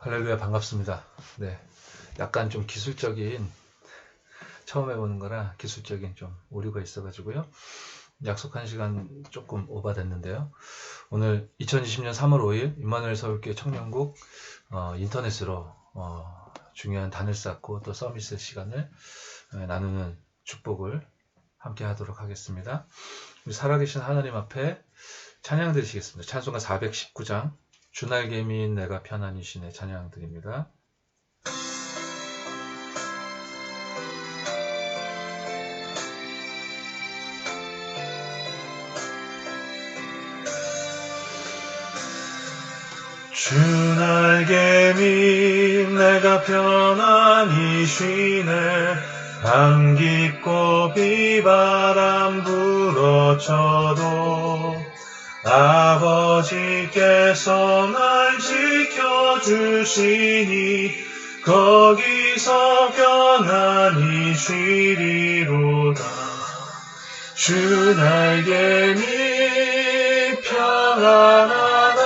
할렐루야, 반갑습니다. 네, 약간 좀 기술적인, 처음 해보는 거라 기술적인 좀 오류가 있어가지고요. 약속한 시간 조금 오바됐는데요. 오늘 2020년 3월 5일 임마누엘 서울교회 청년국 인터넷으로 중요한 단을 쌓고 또 서밋의 시간을 나누는 축복을 함께 하도록 하겠습니다. 우리 살아계신 하나님 앞에 찬양 드리시겠습니다. 찬송가 419장 주날개미인 내가 편안히 쉬네 찬양 드립니다. 주날개미 내가 편안히 쉬네 방 깊고 비바람 불어쳐도 아버지께서 날 지켜주시니 거기서 편안히 쉬리로다. 주날개미 평안하다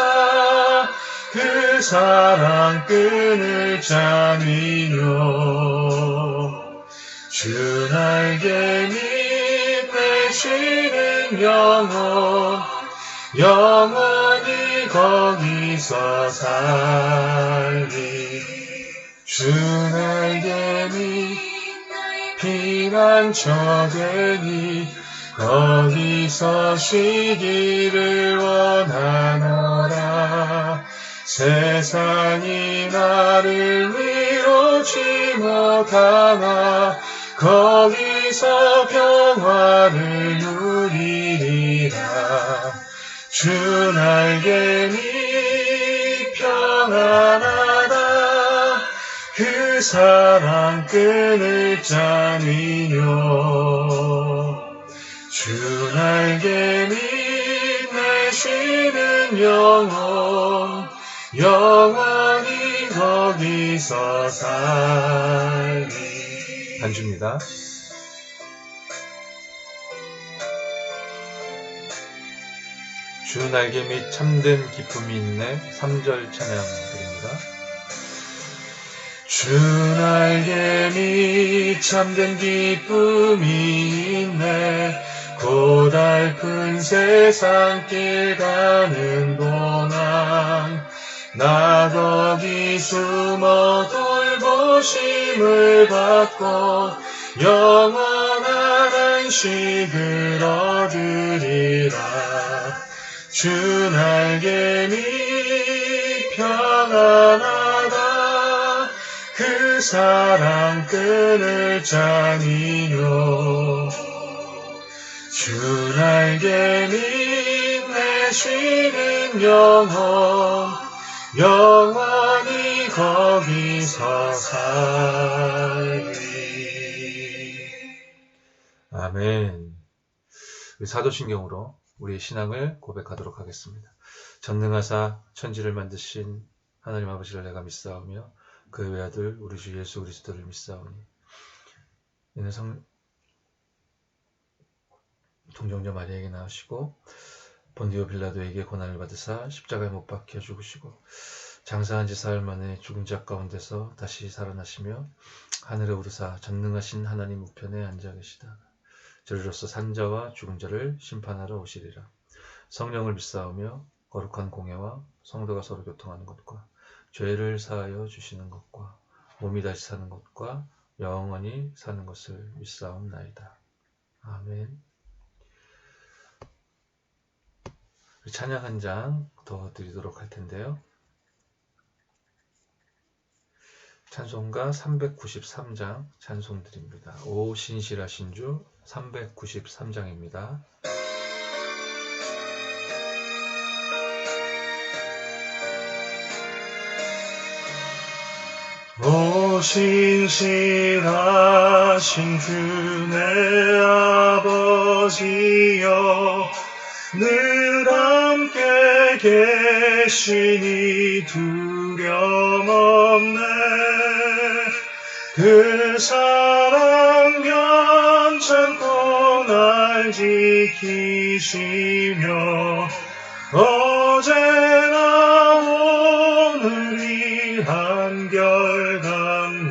그 사랑 끈을 짜니요. 주날개미 되시는 영원히 거기서 살리. 주날개미 피난처 되니 거기서 쉬기를 원하노라. 세상이 나를 위로치 못하나 거기서 평화를 누리리라. 주날개미 평안하다 그 사랑 끈을 짜니요. 주날개미 내 쉬는 영원히 거기서 살리. 반주입니다. 주날개미 참된 기쁨이 있네 3절 찬양 드립니다. 주날개미 참된 기쁨이 있네 고달픈 세상길 가는 동안 나 거기 숨어 돌보심을 받고 영원한 안식을 얻으리라. 주날개미 평안하다 그 사랑 끈을 짜니요. 주날개미 내 쉬는 영원히 거기서 살리. 아멘. 사도신경으로 우리의 신앙을 고백하도록 하겠습니다. 전능하사 천지를 만드신 하나님 아버지를 내가 믿사오며 그의 외아들 우리 주 예수 그리스도를 믿사오니 이는 동정녀 마리아에게 나으시고 본디오 빌라도에게 고난을 받으사 십자가에 못 박혀 죽으시고 장사한 지 사흘 만에 죽은 자 가운데서 다시 살아나시며 하늘에 오르사 전능하신 하나님 우편에 앉아 계시다. 저리로서 산자와 죽은 자를 심판하러 오시리라. 성령을 믿사오며 거룩한 공예와 성도가 서로 교통하는 것과 죄를 사하여 주시는 것과 몸이 다시 사는 것과 영원히 사는 것을 믿사옵나이다. 아멘. 찬양 한 장 더 드리도록 할 텐데요. 찬송가 393장 찬송 드립니다. 오 신실하신 주 393장입니다. 오 신실하신 주 내 아버지여 늘 함께 계시니 두려움 없네. 그 사랑 변찮고 날 지키시며 어제나 구원을 위한 결단내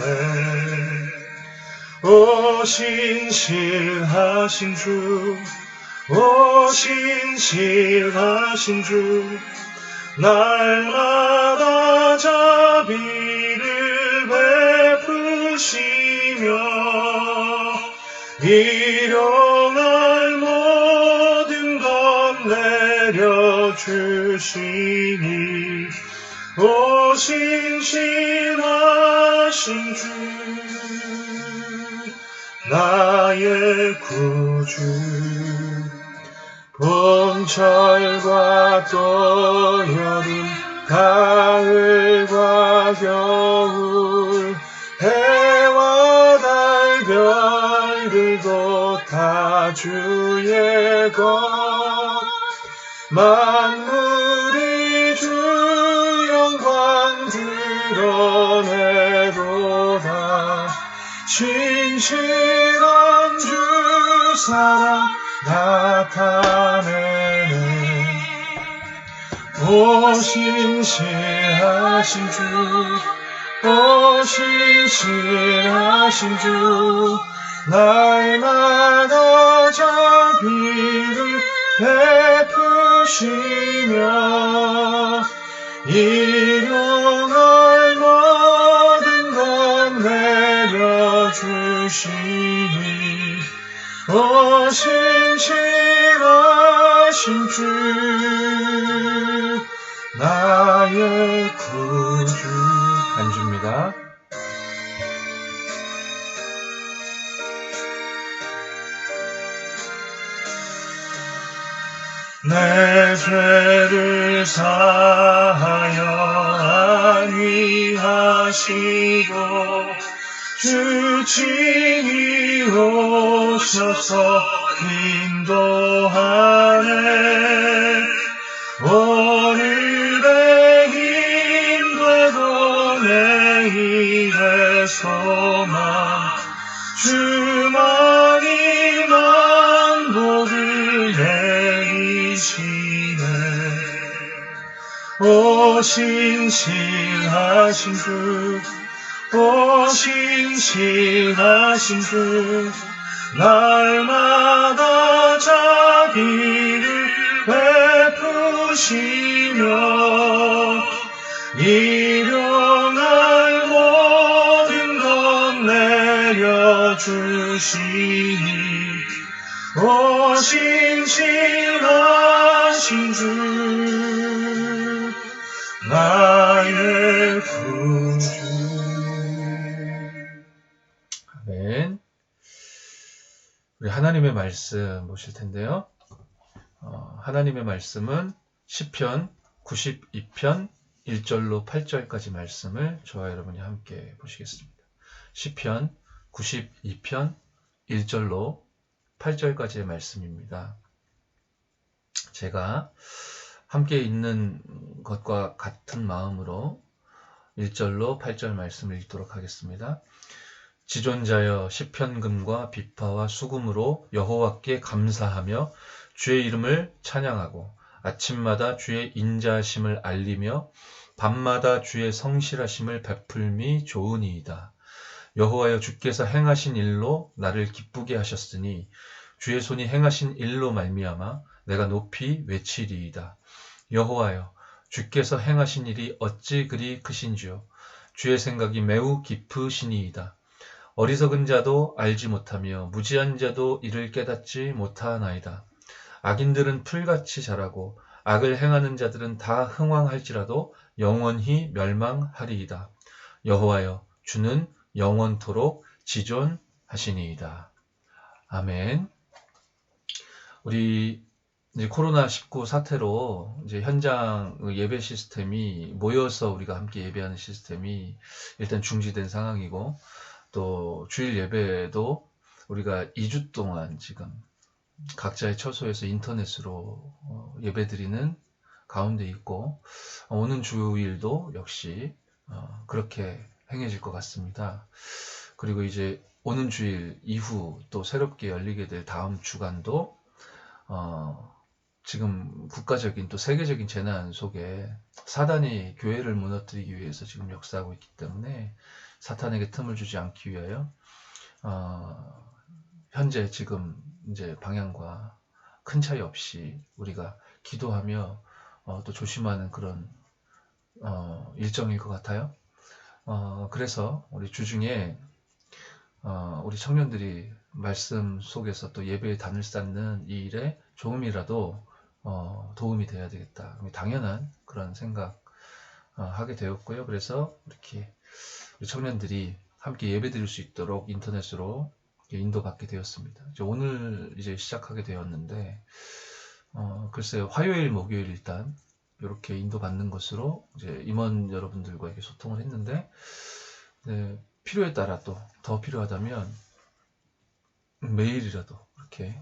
오 신실하신 주 오 신실하신 주 날마다 자비를 베푸시며 일용할 모든 것 내려주시니 오 신실하신 주 나의 구주 봄철과 또 여름 가을과 겨울 해와 달 별들도 다 주의 것 만물이 주 영광 드러내도다 신실한 주 사랑 나타내네 오 신실하신 주 오 신실하신 주 날마다 자비를 베푸시며 일용할 모든 것 내려주시니 오 신실하신 주 나의 구주 간주입니다. 내 죄를 사하여 안위하시고 주 친히 오셔서 인도하네 오늘의 힘되고 내일의 소망 주만이 만복을 내리시네 오 신실하신 주 오 신실하신 주 날마다 자비를 베푸시며 일용할 모든 것 내려주시니 오 신실하신 주 나의 구주 아멘. 우리 하나님의 말씀 보실 텐데요. 하나님의 말씀은 시편 92편 1절로 8절까지 말씀을 저와 여러분이 함께 보시겠습니다. 시편 92편 1절로 8절까지의 말씀입니다. 제가 함께 읽는 것과 같은 마음으로 1절로 8절 말씀을 읽도록 하겠습니다. 지존자여 시편금과 비파와 수금으로 여호와께 감사하며 주의 이름을 찬양하고 아침마다 주의 인자하심을 알리며 밤마다 주의 성실하심을 베풀미 좋으니이다. 여호와여 주께서 행하신 일로 나를 기쁘게 하셨으니 주의 손이 행하신 일로 말미암아 내가 높이 외치리이다. 여호와여 주께서 행하신 일이 어찌 그리 크신지요. 주의 생각이 매우 깊으시니이다. 어리석은 자도 알지 못하며 무지한 자도 이를 깨닫지 못하나이다. 악인들은 풀같이 자라고 악을 행하는 자들은 다 흥왕할지라도 영원히 멸망하리이다. 여호와여 주는 영원토록 지존하시니이다. 아멘. 우리 이제 코로나19 사태로 이제 현장 예배 시스템이 모여서 우리가 함께 예배하는 시스템이 일단 중지된 상황이고 또 주일 예배도 우리가 2주 동안 지금 각자의 처소에서 인터넷으로 예배드리는 가운데 있고 오는 주일도 역시 그렇게 행해질 것 같습니다. 그리고 이제 오는 주일 이후 또 새롭게 열리게 될 다음 주간도 지금 국가적인 또 세계적인 재난 속에 사단이 교회를 무너뜨리기 위해서 지금 역사하고 있기 때문에 사탄에게 틈을 주지 않기 위하여 현재 지금 이제 방향과 큰 차이 없이 우리가 기도하며 또 조심하는 그런 일정일 것 같아요. 그래서 우리 주중에 우리 청년들이 말씀 속에서 또 예배의 단을 쌓는 이 일에 조금이라도 도움이 돼야 되겠다. 당연한 그런 생각 하게 되었고요. 그래서 이렇게 우리 청년들이 함께 예배 드릴 수 있도록 인터넷으로 인도받게 되었습니다. 오늘 이제 시작하게 되었는데 글쎄요, 화요일, 목요일 일단 이렇게 인도받는 것으로 이제 임원 여러분들과 이렇게 소통을 했는데, 네, 필요에 따라 또 더 필요하다면 매일이라도 이렇게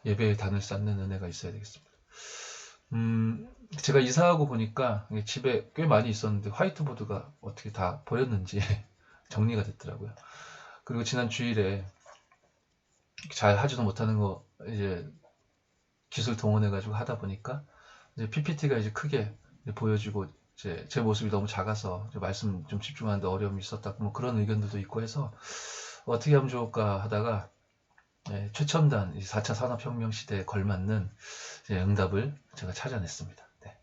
예배의 단을 쌓는 은혜가 있어야 되겠습니다. 제가 이사하고 보니까 집에 꽤 많이 있었는데 화이트보드가 어떻게 다 버렸는지 정리가 됐더라고요. 그리고 지난 주일에 잘 하지도 못하는 거 이제 기술 동원해가지고 하다 보니까 이제 PPT가 이제 크게 보여지고 이제 제 모습이 너무 작아서 말씀 좀 집중하는데 어려움이 있었다, 뭐 그런 의견들도 있고 해서 어떻게 하면 좋을까 하다가 최첨단 4차 산업혁명 시대에 걸맞는 응답을 제가 찾아냈습니다. 네.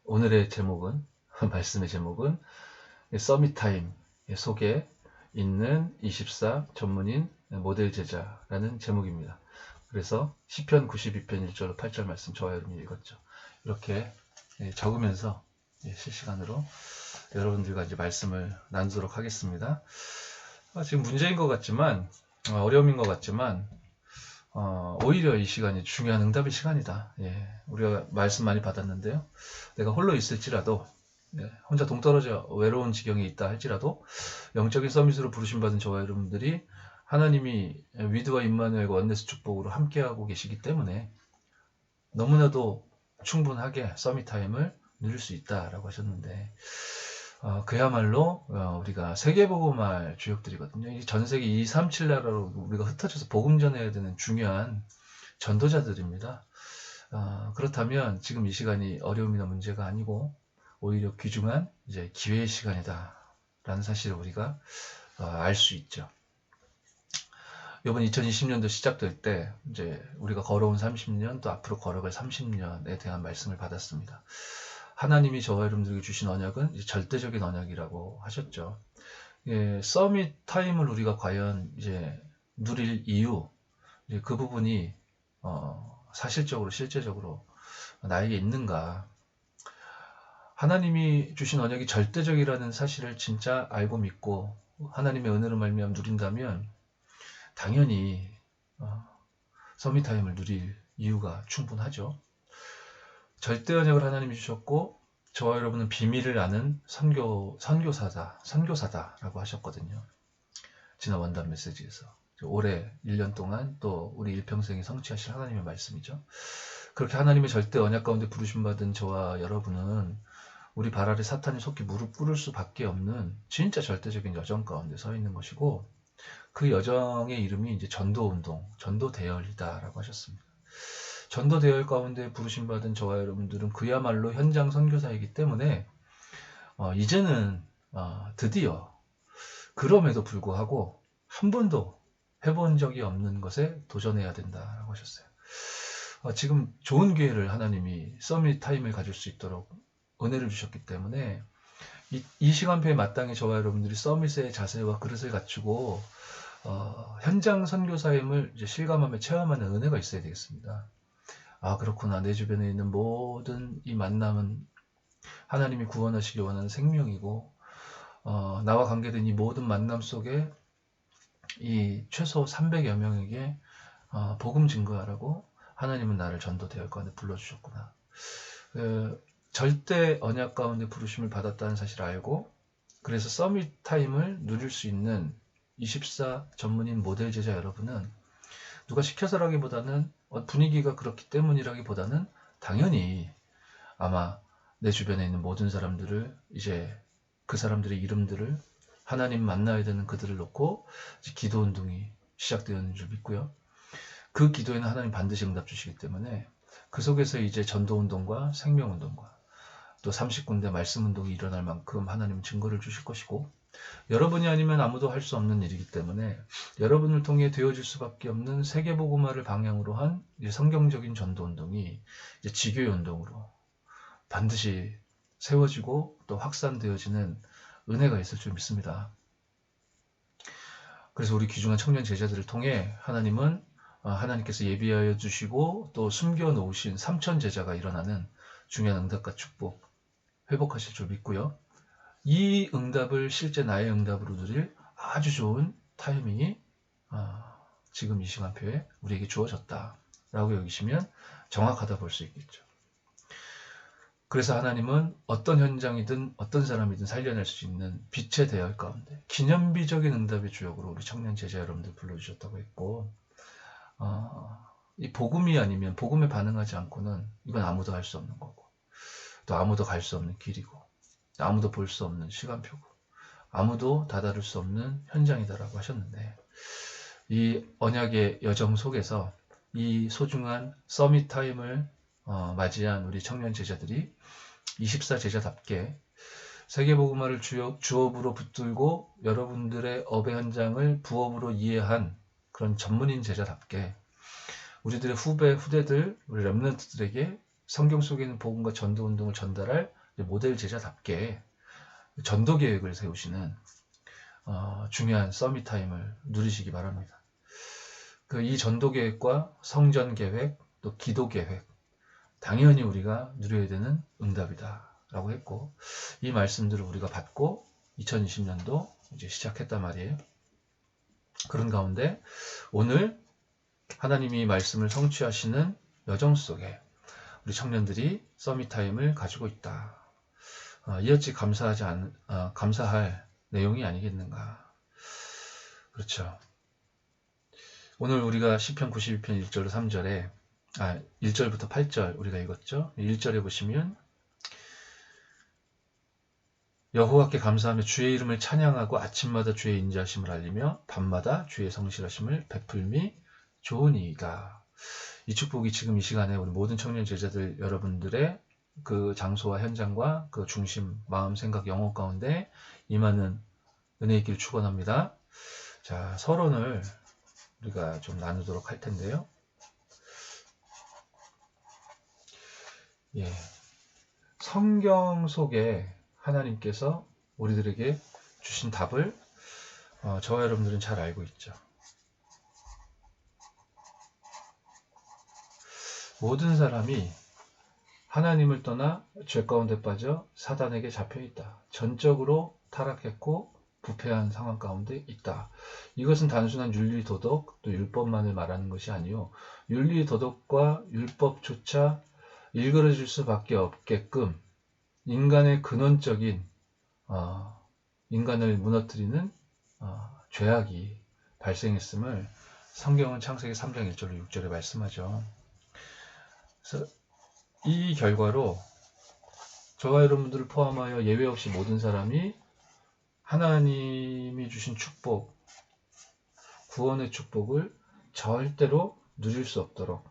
오늘의 제목은 말씀의 제목은 서밋타임 속에 있는 24 전문인 모델 제자라는 제목입니다. 그래서 시편 92편 1절 8절 말씀 저와 여러분이 읽었죠. 이렇게 적으면서 실시간으로 여러분들과 이제 말씀을 나누도록 하겠습니다. 지금 문제인 것 같지만 어려움인 것 같지만 오히려 이 시간이 중요한 응답의 시간이다. 우리가 말씀 많이 받았는데요. 내가 홀로 있을지라도 혼자 동떨어져 외로운 지경에 있다 할지라도 영적인 서밋으로 부르심받은 저와 여러분들이 하나님이 위드와 임마누엘과 원네스 축복으로 함께하고 계시기 때문에 너무나도 충분하게 서밋타임을 누릴 수 있다라고 하셨는데 그야말로 우리가 세계복음할 주역들이거든요. 전 세계 237 나라로 우리가 흩어져서 복음 전해야 되는 중요한 전도자들입니다. 그렇다면 지금 이 시간이 어려움이나 문제가 아니고 오히려 귀중한 이제 기회의 시간이다라는 사실을 우리가 알 수 있죠. 이번 2020년도 시작될 때 이제 우리가 걸어온 30년 또 앞으로 걸어갈 30년에 대한 말씀을 받았습니다. 하나님이 저와 여러분들에게 주신 언약은 이제 절대적인 언약이라고 하셨죠. 서밋 타임을 우리가 과연 이제 누릴 이유, 이제 그 부분이 사실적으로 실제적으로 나에게 있는가? 하나님이 주신 언약이 절대적이라는 사실을 진짜 알고 믿고 하나님의 은혜로 말미암아 누린다면 당연히 서밋타임을 누릴 이유가 충분하죠. 절대 언약을 하나님이 주셨고 저와 여러분은 비밀을 아는 선교사다라고 하셨거든요. 지난 원단 메시지에서 올해 1년 동안 또 우리 일평생에 성취하실 하나님의 말씀이죠. 그렇게 하나님의 절대 언약 가운데 부르심 받은 저와 여러분은 우리 발 아래 사탄이 속히 무릎 꿇을 수밖에 없는 진짜 절대적인 여정 가운데 서 있는 것이고 그 여정의 이름이 이제 전도운동, 전도대열이다라고 하셨습니다. 전도대열 가운데 부르심받은 저와 여러분들은 그야말로 현장 선교사이기 때문에 이제는 드디어 그럼에도 불구하고 한 번도 해본 적이 없는 것에 도전해야 된다라고 하셨어요. 지금 좋은 기회를 하나님이 서밋 타임을 가질 수 있도록 은혜를 주셨기 때문에 이 시간표에 마땅히 저와 여러분들이 서밋의 자세와 그릇을 갖추고 현장 선교사임을 이제 실감하며 체험하는 은혜가 있어야 되겠습니다. 그렇구나. 내 주변에 있는 모든 이 만남은 하나님이 구원하시기 원하는 생명이고 나와 관계된 이 모든 만남 속에 이 최소 300여 명에게 복음 증거하라고 하나님은 나를 전도대열 가운데 불러주셨구나. 절대 언약 가운데 부르심을 받았다는 사실을 알고 그래서 서밋 타임을 누릴 수 있는 24 전문인 모델 제자 여러분은 누가 시켜서라기보다는 분위기가 그렇기 때문이라기보다는 당연히 아마 내 주변에 있는 모든 사람들을 이제 그 사람들의 이름들을 하나님 만나야 되는 그들을 놓고 이제 기도 운동이 시작되었는 줄 믿고요. 그 기도에는 하나님 반드시 응답 주시기 때문에 그 속에서 이제 전도운동과 생명운동과 또 30군데 말씀운동이 일어날 만큼 하나님은 증거를 주실 것이고, 여러분이 아니면 아무도 할 수 없는 일이기 때문에 여러분을 통해 되어질 수밖에 없는 세계복음화를 방향으로 한 성경적인 전도운동이 이제 지교의 운동으로 반드시 세워지고 또 확산되어지는 은혜가 있을 줄 믿습니다. 그래서 우리 귀중한 청년 제자들을 통해 하나님은 하나님께서 예비하여 주시고 또 숨겨놓으신 3천 제자가 일어나는 중요한 응답과 축복 회복하실 줄 믿고요. 이 응답을 실제 나의 응답으로 누릴 아주 좋은 타이밍이 지금 이 시간표에 우리에게 주어졌다라고 여기시면 정확하다 볼 수 있겠죠. 그래서 하나님은 어떤 현장이든 어떤 사람이든 살려낼 수 있는 빛의 대열 가운데 기념비적인 응답의 주역으로 우리 청년 제자 여러분들 불러주셨다고 했고, 이 복음이 아니면, 복음에 반응하지 않고는 이건 아무도 할 수 없는 거고, 또 아무도 갈 수 없는 길이고, 아무도 볼 수 없는 시간표고, 아무도 다다를 수 없는 현장이다라고 하셨는데, 이 언약의 여정 속에서 이 소중한 서밋 타임을 맞이한 우리 청년 제자들이 24 제자답게 세계복음화를 주업으로 붙들고 여러분들의 업의 현장을 부업으로 이해한 그런 전문인 제자답게 우리들의 후대들, 우리 렘넌트들에게 성경 속에 있는 복음과 전도운동을 전달할 모델 제자답게 전도 계획을 세우시는 중요한 서밋 타임을 누리시기 바랍니다. 이 전도 계획과 성전 계획, 또 기도 계획, 당연히 우리가 누려야 되는 응답이다 라고 했고, 이 말씀들을 우리가 받고 2020년도 이제 시작했단 말이에요. 그런 가운데 오늘 하나님이 말씀을 성취하시는 여정 속에 우리 청년들이 서밋타임을 가지고 있다. 이어지 감사할 내용이 아니겠는가. 그렇죠. 오늘 우리가 시편 92편 1절 3절에 1절부터 8절 우리가 읽었죠. 1절에 보시면 여호와께 감사하며 주의 이름을 찬양하고 아침마다 주의 인자하심을 알리며 밤마다 주의 성실하심을 베풀미 좋으니이다. 이 축복이 지금 이 시간에 우리 모든 청년 제자들 여러분들의 그 장소와 현장과 그 중심, 마음, 생각, 영혼 가운데 임하는 은혜 있기를 축원합니다. 자, 서론을 우리가 좀 나누도록 할 텐데요. 성경 속에 하나님께서 우리들에게 주신 답을 저와 여러분들은 잘 알고 있죠. 모든 사람이 하나님을 떠나 죄 가운데 빠져 사단에게 잡혀있다. 전적으로 타락했고 부패한 상황 가운데 있다. 이것은 단순한 윤리, 도덕, 또 율법만을 말하는 것이 아니요, 윤리, 도덕과 율법조차 일그러질 수밖에 없게끔 인간의 근원적인 인간을 무너뜨리는 죄악이 발생했음을 성경은 창세기 3장 1절로 6절에 말씀하죠. 그래서 이 결과로 저와 여러분들을 포함하여 예외 없이 모든 사람이 하나님이 주신 축복, 구원의 축복을 절대로 누릴 수 없도록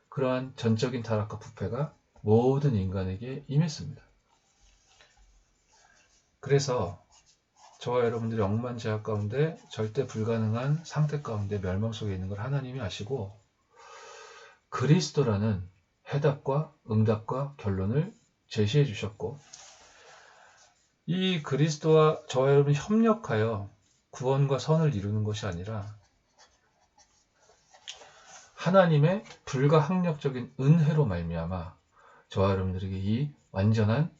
그러한 전적인 타락과 부패가 모든 인간에게 임했습니다. 그래서 저와 여러분들이 억만제약 가운데 절대 불가능한 상태 가운데 멸망 속에 있는 걸 하나님이 아시고 그리스도라는 해답과 응답과 결론을 제시해 주셨고, 이 그리스도와 저와 여러분이 협력하여 구원과 선을 이루는 것이 아니라 하나님의 불가항력적인 은혜로 말미암아 저와 여러분들에게 이 완전한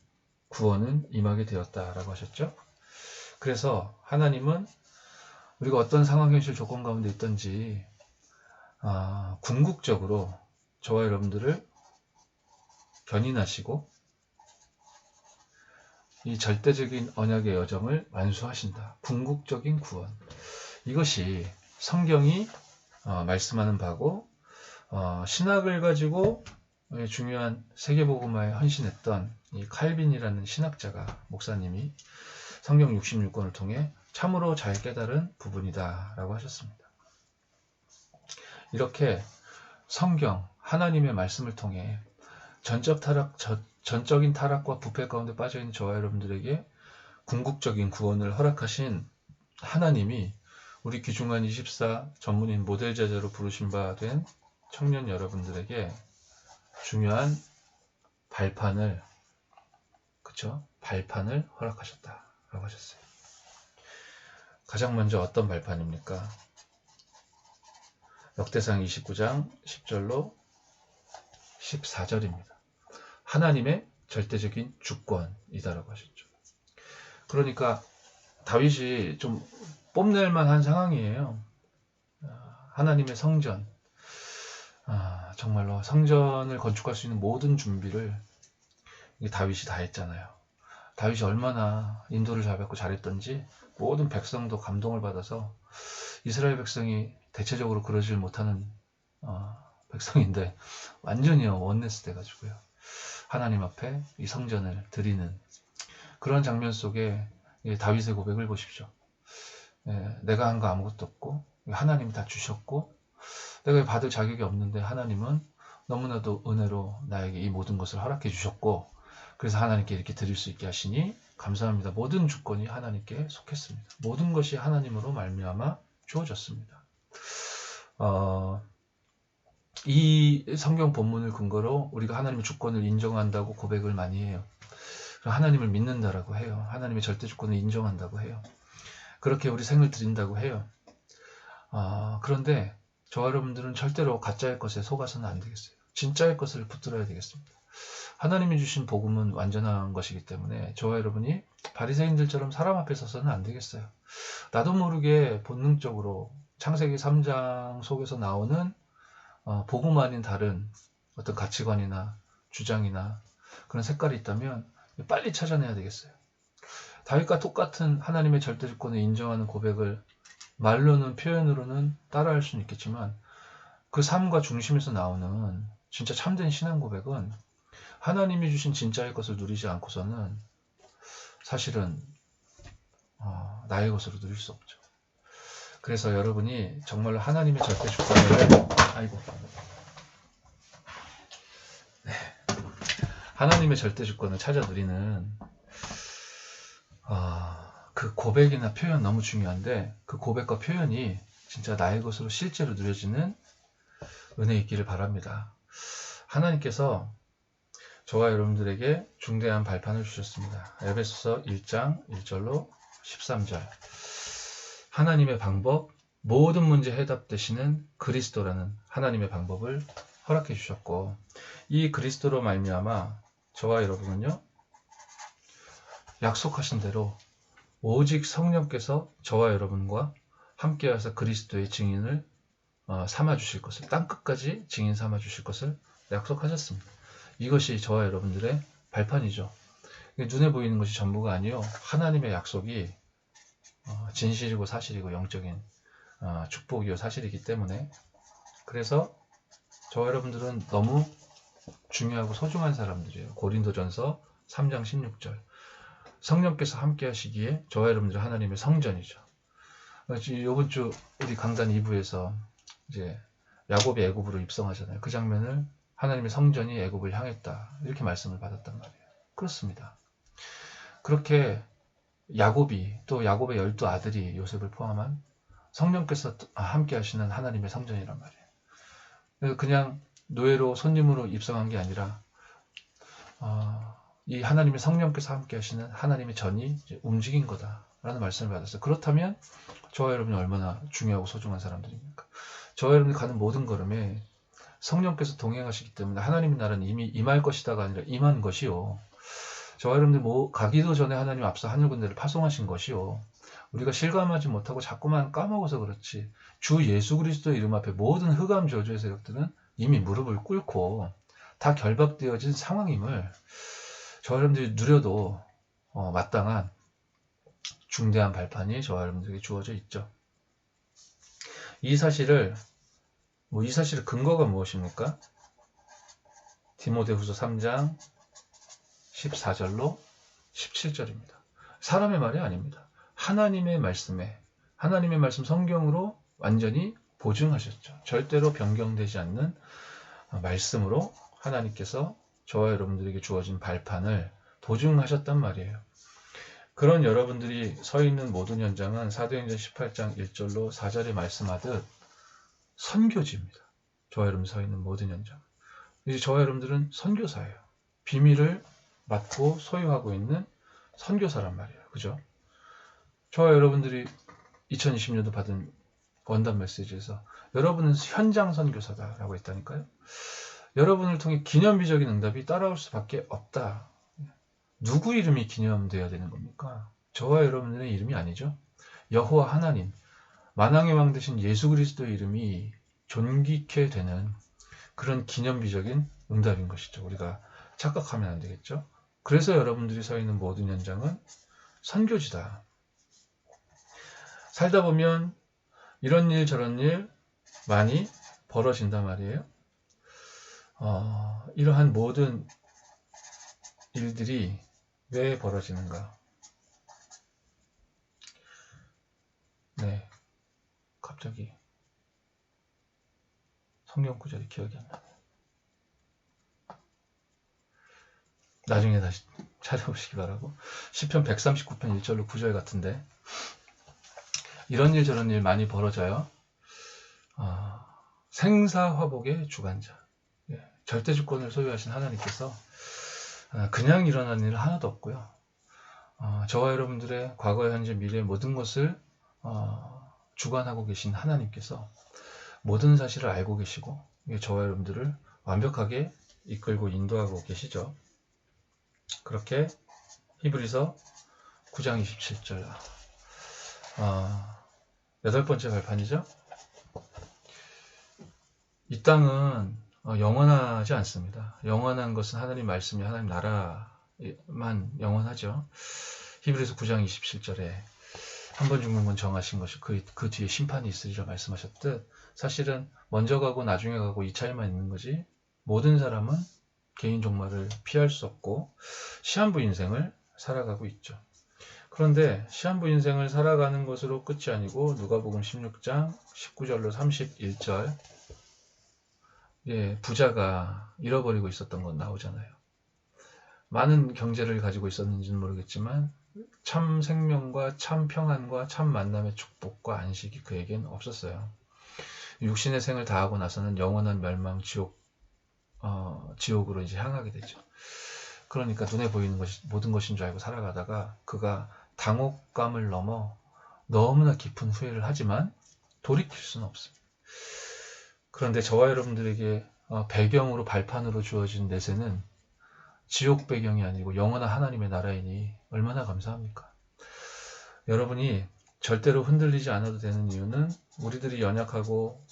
구원은 임하게 되었다라고 하셨죠. 그래서 하나님은 우리가 어떤 상황, 현실, 조건 가운데 있든지 궁극적으로 저와 여러분들을 견인하시고 이 절대적인 언약의 여정을 완수하신다. 궁극적인 구원. 이것이 성경이 말씀하는 바고, 신학을 가지고 중요한 세계복음화에 헌신했던 이 칼빈이라는 신학자가, 목사님이 성경 66권을 통해 참으로 잘 깨달은 부분이다 라고 하셨습니다. 이렇게 성경, 하나님의 말씀을 통해 전적인 타락과 부패 가운데 빠져있는 저와 여러분들에게 궁극적인 구원을 허락하신 하나님이 우리 귀중한 24 전문인 모델 제자로 부르신 바 된 청년 여러분들에게 중요한 발판을, 그쵸? 발판을 허락하셨다라고 하셨어요. 가장 먼저 어떤 발판입니까? 역대상 29장 10절로 14절입니다. 하나님의 절대적인 주권이다라고 하셨죠. 그러니까 다윗이 좀 뽐낼 만한 상황이에요. 하나님의 성전, 정말로 성전을 건축할 수 있는 모든 준비를 다윗이 다 했잖아요. 다윗이 얼마나 인도를 잘 받고 잘했던지 모든 백성도 감동을 받아서 이스라엘 백성이 대체적으로 그러질 못하는 백성인데 완전히요 원네스 돼가지고요 하나님 앞에 이 성전을 드리는 그런 장면 속에 다윗의 고백을 보십시오. 내가 한 거 아무것도 없고 하나님이 다 주셨고 내가 받을 자격이 없는데 하나님은 너무나도 은혜로 나에게 이 모든 것을 허락해 주셨고 그래서 하나님께 이렇게 드릴 수 있게 하시니 감사합니다. 모든 주권이 하나님께 속했습니다. 모든 것이 하나님으로 말미암아 주어졌습니다. 이 성경 본문을 근거로 우리가 하나님의 주권을 인정한다고 고백을 많이 해요. 하나님을 믿는다라고 해요. 하나님의 절대 주권을 인정한다고 해요. 그렇게 우리 생을 드린다고 해요. 그런데 저와 여러분들은 절대로 가짜의 것에 속아서는 안 되겠어요. 진짜의 것을 붙들어야 되겠습니다. 하나님이 주신 복음은 완전한 것이기 때문에 저와 여러분이 바리새인들처럼 사람 앞에 서서는 안 되겠어요. 나도 모르게 본능적으로 창세기 3장 속에서 나오는 복음 아닌 다른 어떤 가치관이나 주장이나 그런 색깔이 있다면 빨리 찾아내야 되겠어요. 다윗과 똑같은 하나님의 절대 주권을 인정하는 고백을 말로는 표현으로는 따라할 수는 있겠지만 그 삶과 중심에서 나오는 진짜 참된 신앙 고백은 하나님이 주신 진짜의 것을 누리지 않고서는 사실은 나의 것으로 누릴 수 없죠. 그래서 여러분이 정말로 하나님의 절대 주권을 하나님의 절대 주권을 찾아 누리는 그 고백이나 표현 너무 중요한데 그 고백과 표현이 진짜 나의 것으로 실제로 누려지는 은혜 있기를 바랍니다. 하나님께서 저와 여러분들에게 중대한 발판을 주셨습니다. 에베소서 1장 1절로 13절 하나님의 방법, 모든 문제 해답되시는 그리스도라는 하나님의 방법을 허락해 주셨고 이 그리스도로 말미암아 저와 여러분은요 약속하신 대로 오직 성령께서 저와 여러분과 함께하셔서 그리스도의 증인을 삼아 주실 것을 땅끝까지 증인 삼아 주실 것을 약속하셨습니다. 이것이 저와 여러분들의 발판이죠. 눈에 보이는 것이 전부가 아니요 하나님의 약속이 진실이고 사실이고 영적인 축복이요 사실이기 때문에 그래서 저와 여러분들은 너무 중요하고 소중한 사람들이에요. 고린도전서 3장 16절 성령께서 함께 하시기에 저와 여러분들 하나님의 성전이죠. 이번 주 우리 강단 2부에서 이제 야곱이 애굽으로 입성하잖아요. 그 장면을 하나님의 성전이 애굽을 향했다 이렇게 말씀을 받았단 말이에요. 그렇습니다. 그렇게 야곱이 또 야곱의 12아들이 요셉을 포함한 성령께서 함께 하시는 하나님의 성전이란 말이에요. 그냥 노예로 손님으로 입성한 게 아니라 이 하나님의 성령께서 함께 하시는 하나님의 전이 이제 움직인 거다라는 말씀을 받았어요. 그렇다면 저와 여러분이 얼마나 중요하고 소중한 사람들입니까? 저와 여러분이 가는 모든 걸음에 성령께서 동행하시기 때문에 하나님의 나라는 이미 임할 것이다가 아니라 임한 것이요. 저와 여러분들 가기도 전에 하나님 앞서 하늘 군대를 파송하신 것이요. 우리가 실감하지 못하고 자꾸만 까먹어서 그렇지 주 예수 그리스도의 이름 앞에 모든 흑암 저주의 세력들은 이미 무릎을 꿇고 다 결박되어진 상황임을 저와 여러분들이 누려도 마땅한 중대한 발판이 저와 여러분들에게 주어져 있죠. 이 사실의 근거가 무엇입니까? 디모데후서 3장 14절로 17절입니다. 사람의 말이 아닙니다. 하나님의 말씀에 하나님의 말씀 성경으로 완전히 보증하셨죠. 절대로 변경되지 않는 말씀으로 하나님께서 저와 여러분들에게 주어진 발판을 보증하셨단 말이에요. 그런 여러분들이 서 있는 모든 현장은 사도행전 18장 1절로 4절에 말씀하듯 선교지입니다. 저와 여러분이 서 있는 모든 현장. 이제 저와 여러분들은 선교사예요. 비밀을 맡고 소유하고 있는 선교사란 말이에요. 그죠? 저와 여러분들이 2020년도 받은 원단 메시지에서 여러분은 현장 선교사다라고 했다니까요. 여러분을 통해 기념비적인 응답이 따라올 수밖에 없다. 누구 이름이 기념되어야 되는 겁니까? 저와 여러분들의 이름이 아니죠. 여호와 하나님, 만왕의 왕 되신 예수 그리스도의 이름이 존귀케 되는 그런 기념비적인 응답인 것이죠. 우리가 착각하면 안 되겠죠. 그래서 여러분들이 서 있는 모든 현장은 선교지다. 살다 보면 이런 일 저런 일 많이 벌어진단 말이에요. 이러한 모든 일들이 왜 벌어지는가? 네, 갑자기 성경 구절이 기억이 안 나네. 나중에 다시 찾아보시기 바라고. 시편 139편 1절로 9절 같은데 이런 일 저런 일 많이 벌어져요. 생사화복의 주관자, 절대주권을 소유하신 하나님께서 그냥 일어난 일은 하나도 없고요. 저와 여러분들의 과거, 현재, 미래 모든 것을 주관하고 계신 하나님께서 모든 사실을 알고 계시고 저와 여러분들을 완벽하게 이끌고 인도하고 계시죠. 그렇게 히브리서 9장 27절 8번째 발판이죠. 이 땅은 영원하지 않습니다. 영원한 것은 하나님 말씀이 하나님 나라만 영원하죠. 히브리서 9장 27절에 한 번 죽는 건 정하신 것이 그 뒤에 심판이 있으리라 말씀하셨듯 사실은 먼저 가고 나중에 가고 이 차이만 있는 거지 모든 사람은 개인 종말을 피할 수 없고 시한부 인생을 살아가고 있죠. 그런데 시한부 인생을 살아가는 것으로 끝이 아니고 누가복음 16장 19절로 31절 부자가 잃어버리고 있었던 건 나오잖아요. 많은 경제를 가지고 있었는지는 모르겠지만 참 생명과 참 평안과 참 만남의 축복과 안식이 그에겐 없었어요. 육신의 생을 다하고 나서는 영원한 멸망 지옥으로 이제 향하게 되죠. 그러니까 눈에 보이는 것이 모든 것인 줄 알고 살아가다가 그가 당혹감을 넘어 너무나 깊은 후회를 하지만 돌이킬 수는 없습니다. 그런데 저와 여러분들에게 배경으로 발판으로 주어진 내세는 지옥 배경이 아니고 영원한 하나님의 나라이니 얼마나 감사합니까? 여러분이 절대로 흔들리지 않아도 되는 이유는 우리들이 연약하고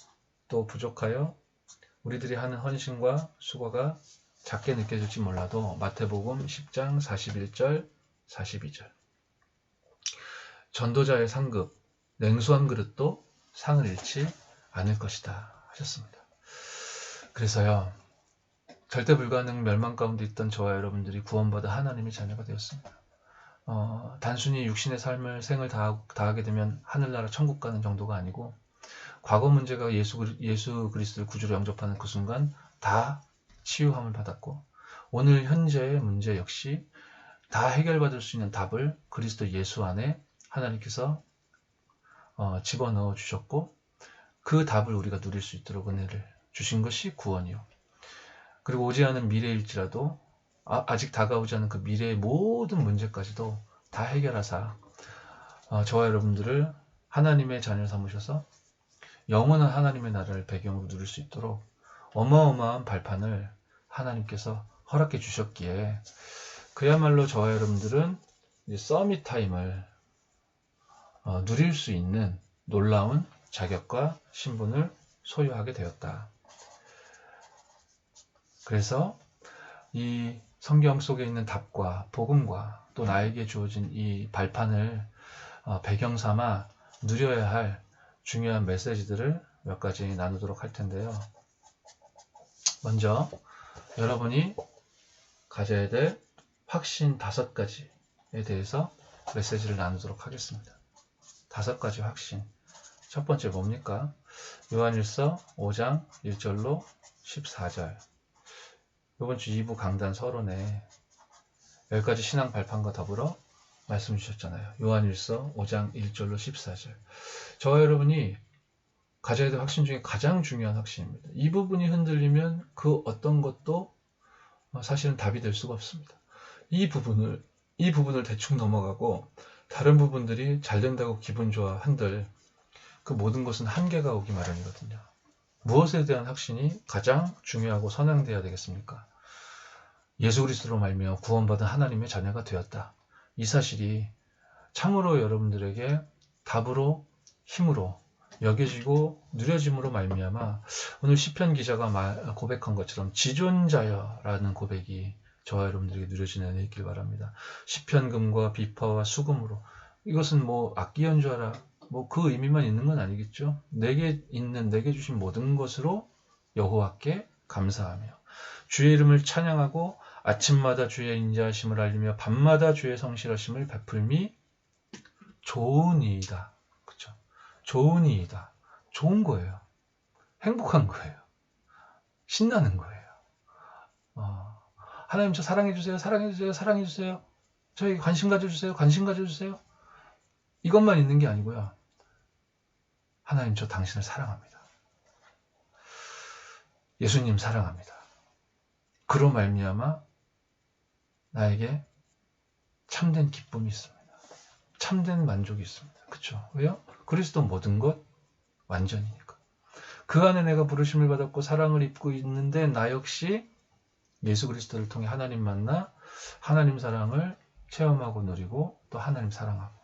또 부족하여 우리들이 하는 헌신과 수고가 작게 느껴질지 몰라도 마태복음 10장 41절 42절 전도자의 상급 냉수 한 그릇도 상을 잃지 않을 것이다 하셨습니다. 그래서요 절대 불가능 멸망 가운데 있던 저와 여러분들이 구원받아 하나님의 자녀가 되었습니다. 단순히 육신의 삶을 생을 다하게 되면 하늘나라 천국 가는 정도가 아니고 과거 문제가 예수 그리스도를 구주로 영접하는 그 순간 다 치유함을 받았고 오늘 현재의 문제 역시 다 해결받을 수 있는 답을 그리스도 예수 안에 하나님께서 집어넣어 주셨고 그 답을 우리가 누릴 수 있도록 은혜를 주신 것이 구원이요. 그리고 오지 않은 미래일지라도 아직 다가오지 않은 그 미래의 모든 문제까지도 다 해결하사 저와 여러분들을 하나님의 자녀 삼으셔서 영원한 하나님의 나라를 배경으로 누릴 수 있도록 어마어마한 발판을 하나님께서 허락해 주셨기에 그야말로 저와 여러분들은 이제 서밋 타임을 누릴 수 있는 놀라운 자격과 신분을 소유하게 되었다. 그래서 이 성경 속에 있는 답과 복음과 또 나에게 주어진 이 발판을 배경 삼아 누려야 할 중요한 메시지들을 몇 가지 나누도록 할 텐데요. 먼저 여러분이 가져야 될 확신 5가지에 대해서 메시지를 나누도록 하겠습니다. 5가지 확신. 첫 번째 뭡니까? 요한일서 5장 1절로 14절. 이번 주 2부 강단 서론에 여기까지 신앙 발판과 더불어 말씀 주셨잖아요. 요한일서 5장 1절로 14절. 저와 여러분이 가져야 될 확신 중에 가장 중요한 확신입니다. 이 부분이 흔들리면 그 어떤 것도 사실은 답이 될 수가 없습니다. 이 부분을 대충 넘어가고 다른 부분들이 잘 된다고 기분 좋아 한들 그 모든 것은 한계가 오기 마련이거든요. 무엇에 대한 확신이 가장 중요하고 선양돼야 되겠습니까? 예수 그리스도로 말미암아 구원받은 하나님의 자녀가 되었다. 이 사실이 참으로 여러분들에게 답으로 힘으로 여겨지고 누려짐으로 말미암아 오늘 시편 기자가 고백한 것처럼 지존자여라는 고백이 저와 여러분들에게 누려지는 은혜 있길 바랍니다. 시편금과 비파와 수금으로 이것은 뭐 악기 연주하라 뭐 그 의미만 있는 건 아니겠죠. 내게 주신 모든 것으로 여호와께 감사하며 주의 이름을 찬양하고 아침마다 주의 인자하심을 알리며 밤마다 주의 성실하심을 베풀미 좋으니이다. 그렇죠? 좋으니이다. 좋은 거예요. 행복한 거예요. 신나는 거예요. 하나님 저 사랑해주세요. 사랑해주세요. 사랑해주세요. 저에게 관심 가져주세요. 관심 가져주세요. 이것만 있는 게 아니고요. 하나님 저 당신을 사랑합니다. 예수님 사랑합니다. 그로 말미암아 나에게 참된 기쁨이 있습니다. 참된 만족이 있습니다. 그렇죠? 왜요? 그리스도 모든 것 완전이니까. 그 안에 내가 부르심을 받았고 사랑을 입고 있는데 나 역시 예수 그리스도를 통해 하나님 만나 하나님 사랑을 체험하고 누리고 또 하나님 사랑하고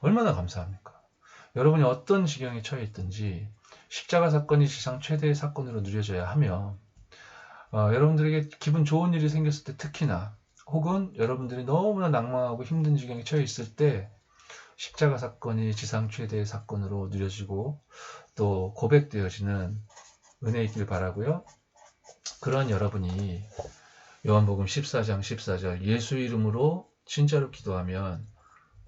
얼마나 감사합니까? 여러분이 어떤 지경에 처해 있든지 십자가 사건이 지상 최대의 사건으로 누려져야 하며 여러분들에게 기분 좋은 일이 생겼을 때 특히나 혹은 여러분들이 너무나 낭망하고 힘든 지경에 처해 있을 때 십자가 사건이 지상 최대의 사건으로 누려지고 또 고백되어지는 은혜 있길 바라고요. 그런 여러분이 요한복음 14장 14절 예수 이름으로 진짜로 기도하면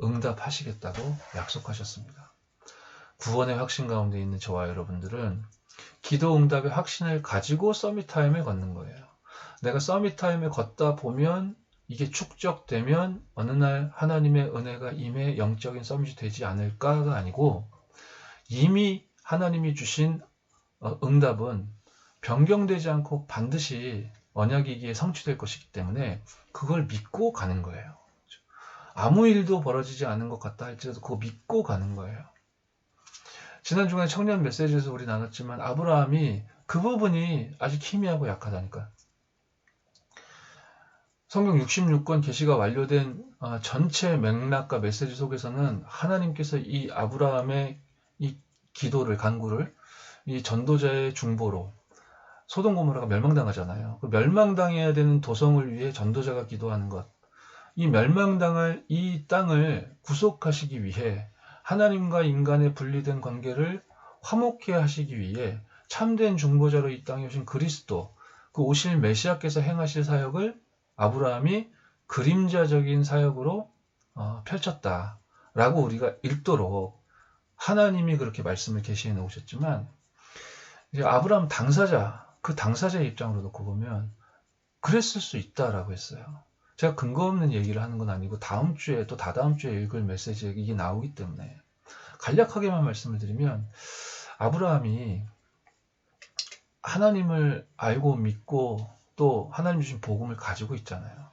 응답하시겠다고 약속하셨습니다. 구원의 확신 가운데 있는 저와 여러분들은 기도 응답의 확신을 가지고 서밋타임에 걷는 거예요. 내가 서밋타임에 걷다 보면 이게 축적되면 어느 날 하나님의 은혜가 임해 영적인 서밋이 되지 않을까가 아니고 이미 하나님이 주신 응답은 변경되지 않고 반드시 언약이기에 성취될 것이기 때문에 그걸 믿고 가는 거예요. 아무 일도 벌어지지 않은 것 같다 할지라도 그거 믿고 가는 거예요. 지난 주간에 청년 메시지에서 우리 나눴지만 아브라함이 그 부분이 아직 희미하고 약하다니까. 성경 66권 계시가 완료된 전체 맥락과 메시지 속에서는 하나님께서 이 아브라함의 이 기도를 간구를 이 전도자의 중보로 소돔 고모라가 멸망당하잖아요. 그 멸망당해야 되는 도성을 위해 전도자가 기도하는 것. 이 멸망당할 이 땅을 구속하시기 위해 하나님과 인간의 분리된 관계를 화목케 하시기 위해 참된 중보자로 이 땅에 오신 그리스도, 그 오실 메시아께서 행하실 사역을 아브라함이 그림자적인 사역으로 펼쳤다라고 우리가 읽도록 하나님이 그렇게 말씀을 계시해 놓으셨지만 이제 아브라함 당사자, 그 당사자의 입장으로 놓고 보면 그랬을 수 있다라고 했어요. 제가 근거 없는 얘기를 하는 건 아니고 다음 주에 또 다다음 주에 읽을 메시지에 이게 나오기 때문에 간략하게만 말씀을 드리면 아브라함이 하나님을 알고 믿고 또 하나님 주신 복음을 가지고 있잖아요.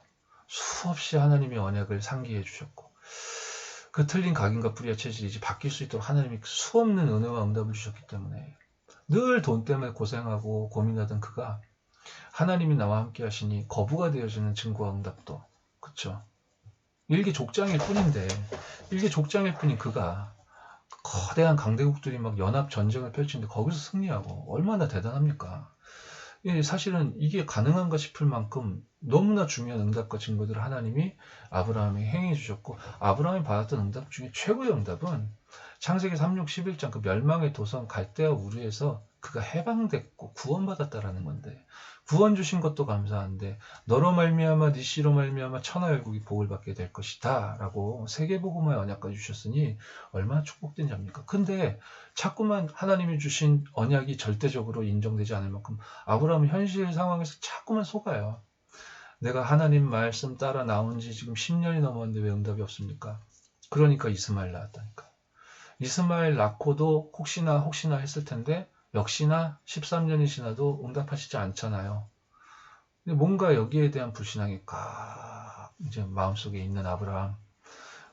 수없이 하나님의 언약을 상기해 주셨고 그 틀린 각인과 뿌리와 체질이 이제 바뀔 수 있도록 하나님이 수없는 은혜와 응답을 주셨기 때문에 늘 돈 때문에 고생하고 고민하던 그가 하나님이 나와 함께 하시니 거부가 되어지는 증거와 응답도 그쵸? 일개족장일 뿐인데 일개족장일 뿐인 그가 거대한 강대국들이 막 연합 전쟁을 펼치는데 거기서 승리하고 얼마나 대단합니까? 사실은 이게 가능한가 싶을 만큼 너무나 중요한 응답과 증거들을 하나님이 아브라함에게 행해 주셨고 아브라함이 받았던 응답 중에 최고의 응답은 창세기 3장 11장 그 멸망의 도성 갈대아 우르에서 그가 해방됐고 구원받았다라는 건데 구원 주신 것도 감사한데 너로 말미암아 네 씨로 말미암아 천하열국이 복을 받게 될 것이다 라고 세계복음화의 언약까지 주셨으니 얼마나 축복된 자입니까? 근데 자꾸만 하나님이 주신 언약이 절대적으로 인정되지 않을 만큼 아브라함은 현실 상황에서 자꾸만 속아요. 내가 하나님 말씀 따라 나온 지 지금 10년이 넘었는데 왜 응답이 없습니까? 그러니까 이스마엘 낳았다니까. 이스마엘 낳고도 혹시나 했을 텐데 역시나 13년이 지나도 응답하시지 않잖아요. 근데 뭔가 여기에 대한 불신앙이 꽉 이제 마음속에 있는 아브라함.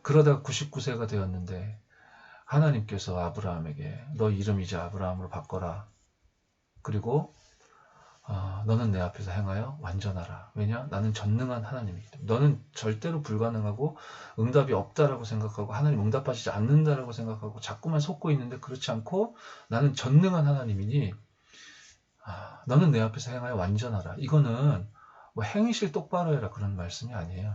그러다가 99세가 되었는데 하나님께서 아브라함에게 너 이름 이제 아브라함으로 바꿔라. 그리고 너는 내 앞에서 행하여 완전하라. 왜냐? 나는 전능한 하나님이기 때문에. 너는 절대로 불가능하고 응답이 없다라고 생각하고 하나님 응답하시지 않는다라고 생각하고 자꾸만 속고 있는데 그렇지 않고 나는 전능한 하나님이니 너는 내 앞에서 행하여 완전하라. 이거는 뭐 행실 똑바로 해라 그런 말씀이 아니에요.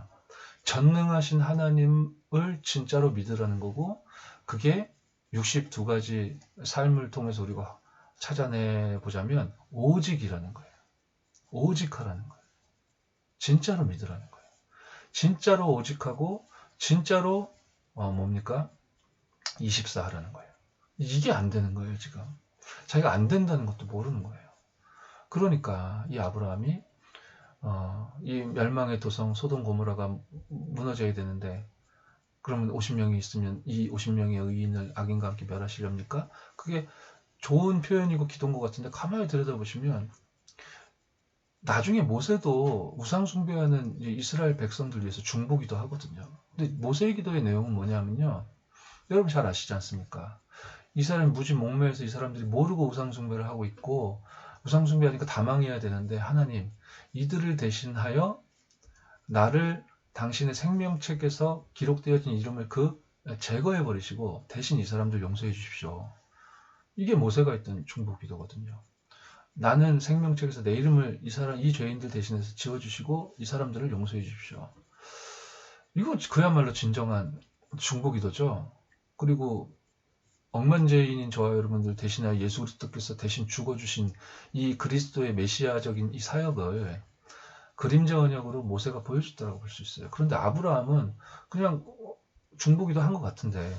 전능하신 하나님을 진짜로 믿으라는 거고 그게 62가지 삶을 통해서 우리가 찾아내보자면 오직이라는 거예요. 오직하라는 거예요. 진짜로 믿으라는 거예요. 진짜로 오직하고 진짜로 뭡니까? 24 하라는 거예요. 이게 안 되는 거예요, 지금. 자기가 안 된다는 것도 모르는 거예요. 그러니까 이 아브라함이 이 멸망의 도성 소돔 고모라가 무너져야 되는데 그러면 50명이 있으면 이 50명의 의인을 악인과 함께 멸하시렵니까? 그게 좋은 표현이고 기도인 것 같은데 가만히 들여다보시면 나중에 모세도 우상 숭배하는 이스라엘 백성들 위해서 중보기도 하거든요. 근데 모세의 기도의 내용은 뭐냐면요. 여러분 잘 아시지 않습니까? 이스라엘 무지 목매에서 이 사람들이 모르고 우상 숭배를 하고 있고 우상 숭배하니까 다 망해야 되는데 하나님 이들을 대신하여 나를 당신의 생명책에서 기록되어진 이름을 제거해 버리시고 대신 이 사람들 용서해 주십시오. 이게 모세가 했던 중보기도거든요. 나는 생명책에서 내 이름을 이 죄인들 대신해서 지워주시고 이 사람들을 용서해 주십시오. 이거 그야말로 진정한 중보기도죠. 그리고 억만죄인인 저와 여러분들 대신하여 예수 그리스도께서 대신 죽어주신 이 그리스도의 메시아적인 이 사역을 그림자 언약으로 모세가 보여줬다고 볼 수 있어요. 그런데 아브라함은 그냥 중보기도 한 것 같은데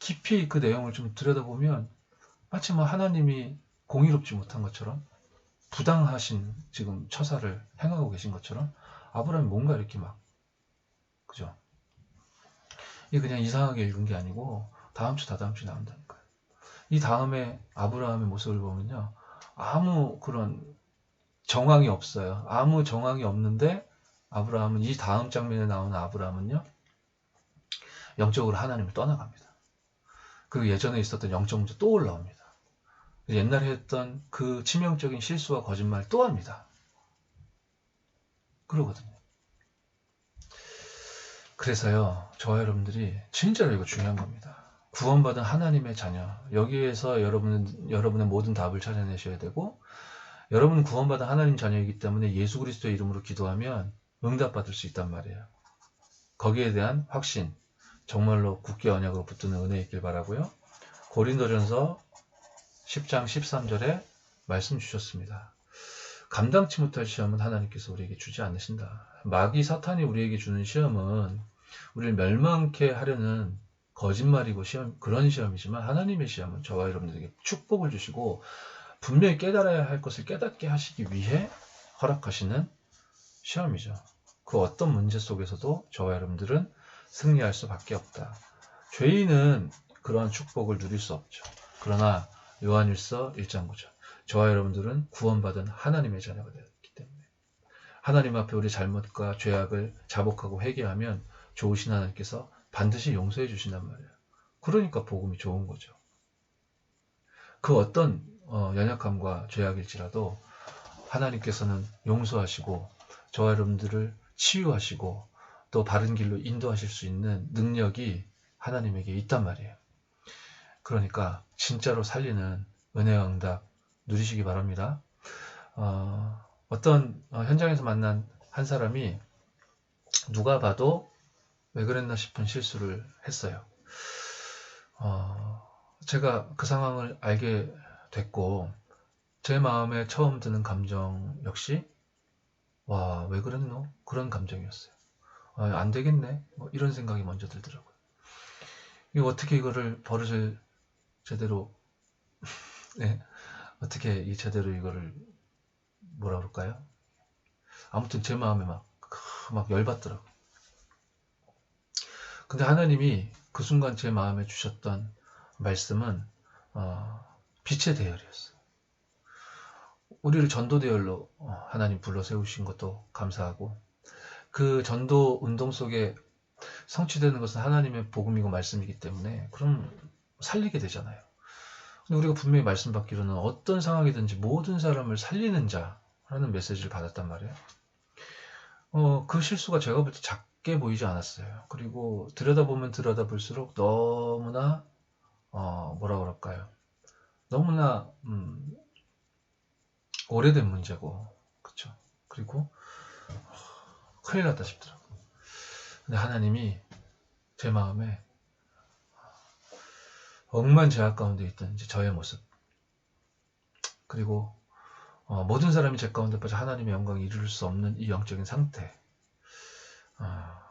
깊이 그 내용을 좀 들여다보면 마치 뭐 하나님이 공의롭지 못한 것처럼 부당하신 지금 처사를 행하고 계신 것처럼 아브라함이 뭔가 이렇게 막 그죠? 이게 그냥 이상하게 읽은 게 아니고 다음 주 다다음 주 나온다니까요. 이 다음에 아브라함의 모습을 보면요. 아무 그런 정황이 없어요. 아무 정황이 없는데 아브라함은 이 다음 장면에 나오는 아브라함은요. 영적으로 하나님을 떠나갑니다. 그리고 예전에 있었던 영적 문제 또 올라옵니다. 옛날에 했던 그 치명적인 실수와 거짓말 또 합니다. 그러거든요. 그래서요, 저와 여러분들이 진짜로 이거 중요한 겁니다. 구원받은 하나님의 자녀, 여기에서 여러분의 모든 답을 찾아내셔야 되고, 여러분은 구원받은 하나님 자녀이기 때문에 예수 그리스도의 이름으로 기도하면 응답받을 수 있단 말이에요. 거기에 대한 확신, 정말로 굳게 언약으로 붙드는 은혜 있길 바라고요. 고린도전서 10장 13절에 말씀 주셨습니다. 감당치 못할 시험은 하나님께서 우리에게 주지 않으신다. 마귀 사탄이 우리에게 주는 시험은 우리를 멸망케 하려는 거짓말이고 그런 시험이지만 하나님의 시험은 저와 여러분들에게 축복을 주시고 분명히 깨달아야 할 것을 깨닫게 하시기 위해 허락하시는 시험이죠. 그 어떤 문제 속에서도 저와 여러분들은 승리할 수밖에 없다. 죄인은 그러한 축복을 누릴 수 없죠. 그러나 요한일서 1장 9절 저와 여러분들은 구원받은 하나님의 자녀가 되었기 때문에 하나님 앞에 우리 잘못과 죄악을 자복하고 회개하면 좋으신 하나님께서 반드시 용서해 주신단 말이에요. 그러니까 복음이 좋은 거죠. 그 어떤 연약함과 죄악일지라도 하나님께서는 용서하시고 저와 여러분들을 치유하시고 또 바른 길로 인도하실 수 있는 능력이 하나님에게 있단 말이에요. 그러니까 진짜로 살리는 은혜와 응답 누리시기 바랍니다. 어떤 현장에서 만난 한 사람이 누가 봐도 왜 그랬나 싶은 실수를 했어요. 제가 그 상황을 알게 됐고 제 마음에 처음 드는 감정 역시 와, 왜 그랬노? 그런 감정이었어요. 아, 안 되겠네. 뭐 이런 생각이 먼저 들더라고요. 이거 어떻게 이거를 버릇을 제대로 네, 어떻게 제대로 이거를 뭐라 그럴까요? 아무튼 제 마음에 막 열받더라고요. 근데 하나님이 그 순간 제 마음에 주셨던 말씀은 빛의 대열이었어요. 우리를 전도 대열로 하나님 불러 세우신 것도 감사하고, 그 전도 운동 속에 성취되는 것은 하나님의 복음이고 말씀이기 때문에 그럼 살리게 되잖아요. 근데 우리가 분명히 말씀 받기로는 어떤 상황이든지 모든 사람을 살리는 자라는 메시지를 받았단 말이에요. 그 실수가 제가 볼 때 작게 보이지 않았어요. 그리고 들여다보면 들여다볼수록 너무나 뭐라 그럴까요? 너무나 오래된 문제고, 그쵸? 그리고 큰일 났다 싶더라고요. 근데 하나님이 제 마음에 억만제약 가운데 있던 이제 저의 모습, 그리고 모든 사람이 제 가운데 빠져 하나님의 영광에 이룰 수 없는 이 영적인 상태,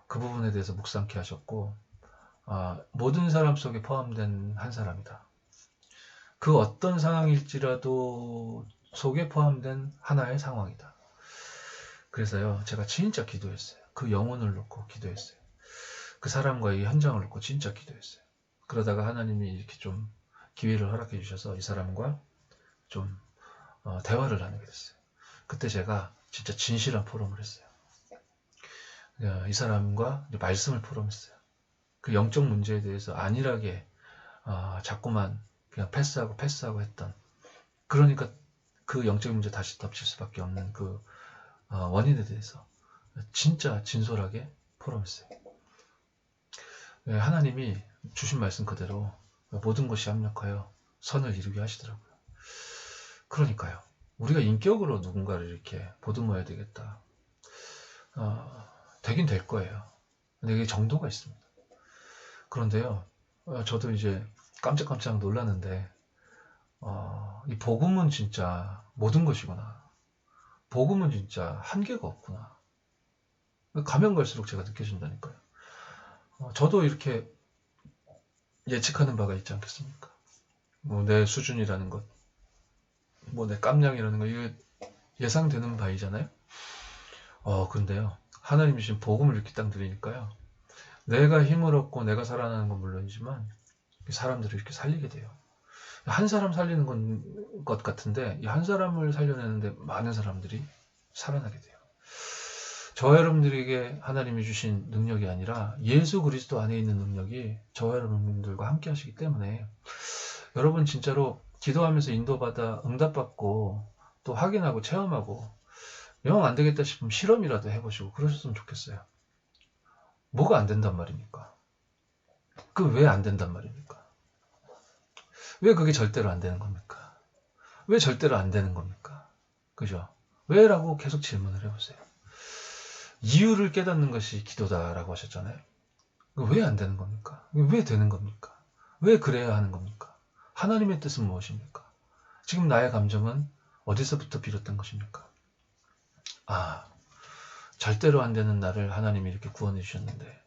그 부분에 대해서 묵상케 하셨고, 모든 사람 속에 포함된 한 사람이다. 그 어떤 상황일지라도 속에 포함된 하나의 상황이다. 그래서요, 제가 진짜 기도했어요. 그 영혼을 놓고 기도했어요. 그 사람과의 현장을 놓고 진짜 기도했어요. 그러다가 하나님이 이렇게 좀 기회를 허락해 주셔서 이 사람과 좀 대화를 나누게 됐어요. 그때 제가 진짜 진실한 포럼을 했어요. 이 사람과 말씀을 포럼했어요. 그 영적 문제에 대해서 안일하게 자꾸만 그냥 패스하고 했던, 그러니까 그 영적 문제 다시 덮칠 수밖에 없는 그 원인에 대해서 진짜 진솔하게 포럼했어요. 하나님이 주신 말씀 그대로 모든 것이 합력하여 선을 이루게 하시더라고요. 그러니까요, 우리가 인격으로 누군가를 이렇게 보듬어야 되겠다. 되긴 될 거예요. 근데 이게 정도가 있습니다. 그런데요, 저도 이제 깜짝깜짝 놀랐는데, 이 복음은 진짜 모든 것이구나. 복음은 진짜 한계가 없구나. 가면 갈수록 제가 느껴진다니까요. 저도 이렇게 예측하는 바가 있지 않겠습니까? 뭐 내 수준이라는 것, 뭐 내 깜냥이라는 것, 이게 예상되는 바이잖아요. 근데요, 하나님이 주신 복음을 이렇게 딱 드리니까요, 내가 힘을 얻고 내가 살아나는 건 물론이지만 사람들을 이렇게 살리게 돼요. 한 사람 살리는 것 같은데, 이 한 사람을 살려내는데 많은 사람들이 살아나게 돼요. 저와 여러분들에게 하나님이 주신 능력이 아니라 예수 그리스도 안에 있는 능력이 저와 여러분들과 함께 하시기 때문에, 여러분 진짜로 기도하면서 인도받아 응답받고 또 확인하고 체험하고 영 안 되겠다 싶으면 실험이라도 해보시고 그러셨으면 좋겠어요. 뭐가 안 된단 말입니까? 그 왜 안 된단 말입니까? 왜 그게 절대로 안 되는 겁니까? 왜 절대로 안 되는 겁니까? 그죠? 왜라고 계속 질문을 해보세요. 이유를 깨닫는 것이 기도다라고 하셨잖아요. 왜 안 되는 겁니까? 왜 되는 겁니까? 왜 그래야 하는 겁니까? 하나님의 뜻은 무엇입니까? 지금 나의 감정은 어디서부터 비롯된 것입니까? 절대로 안 되는 나를 하나님이 이렇게 구원해 주셨는데,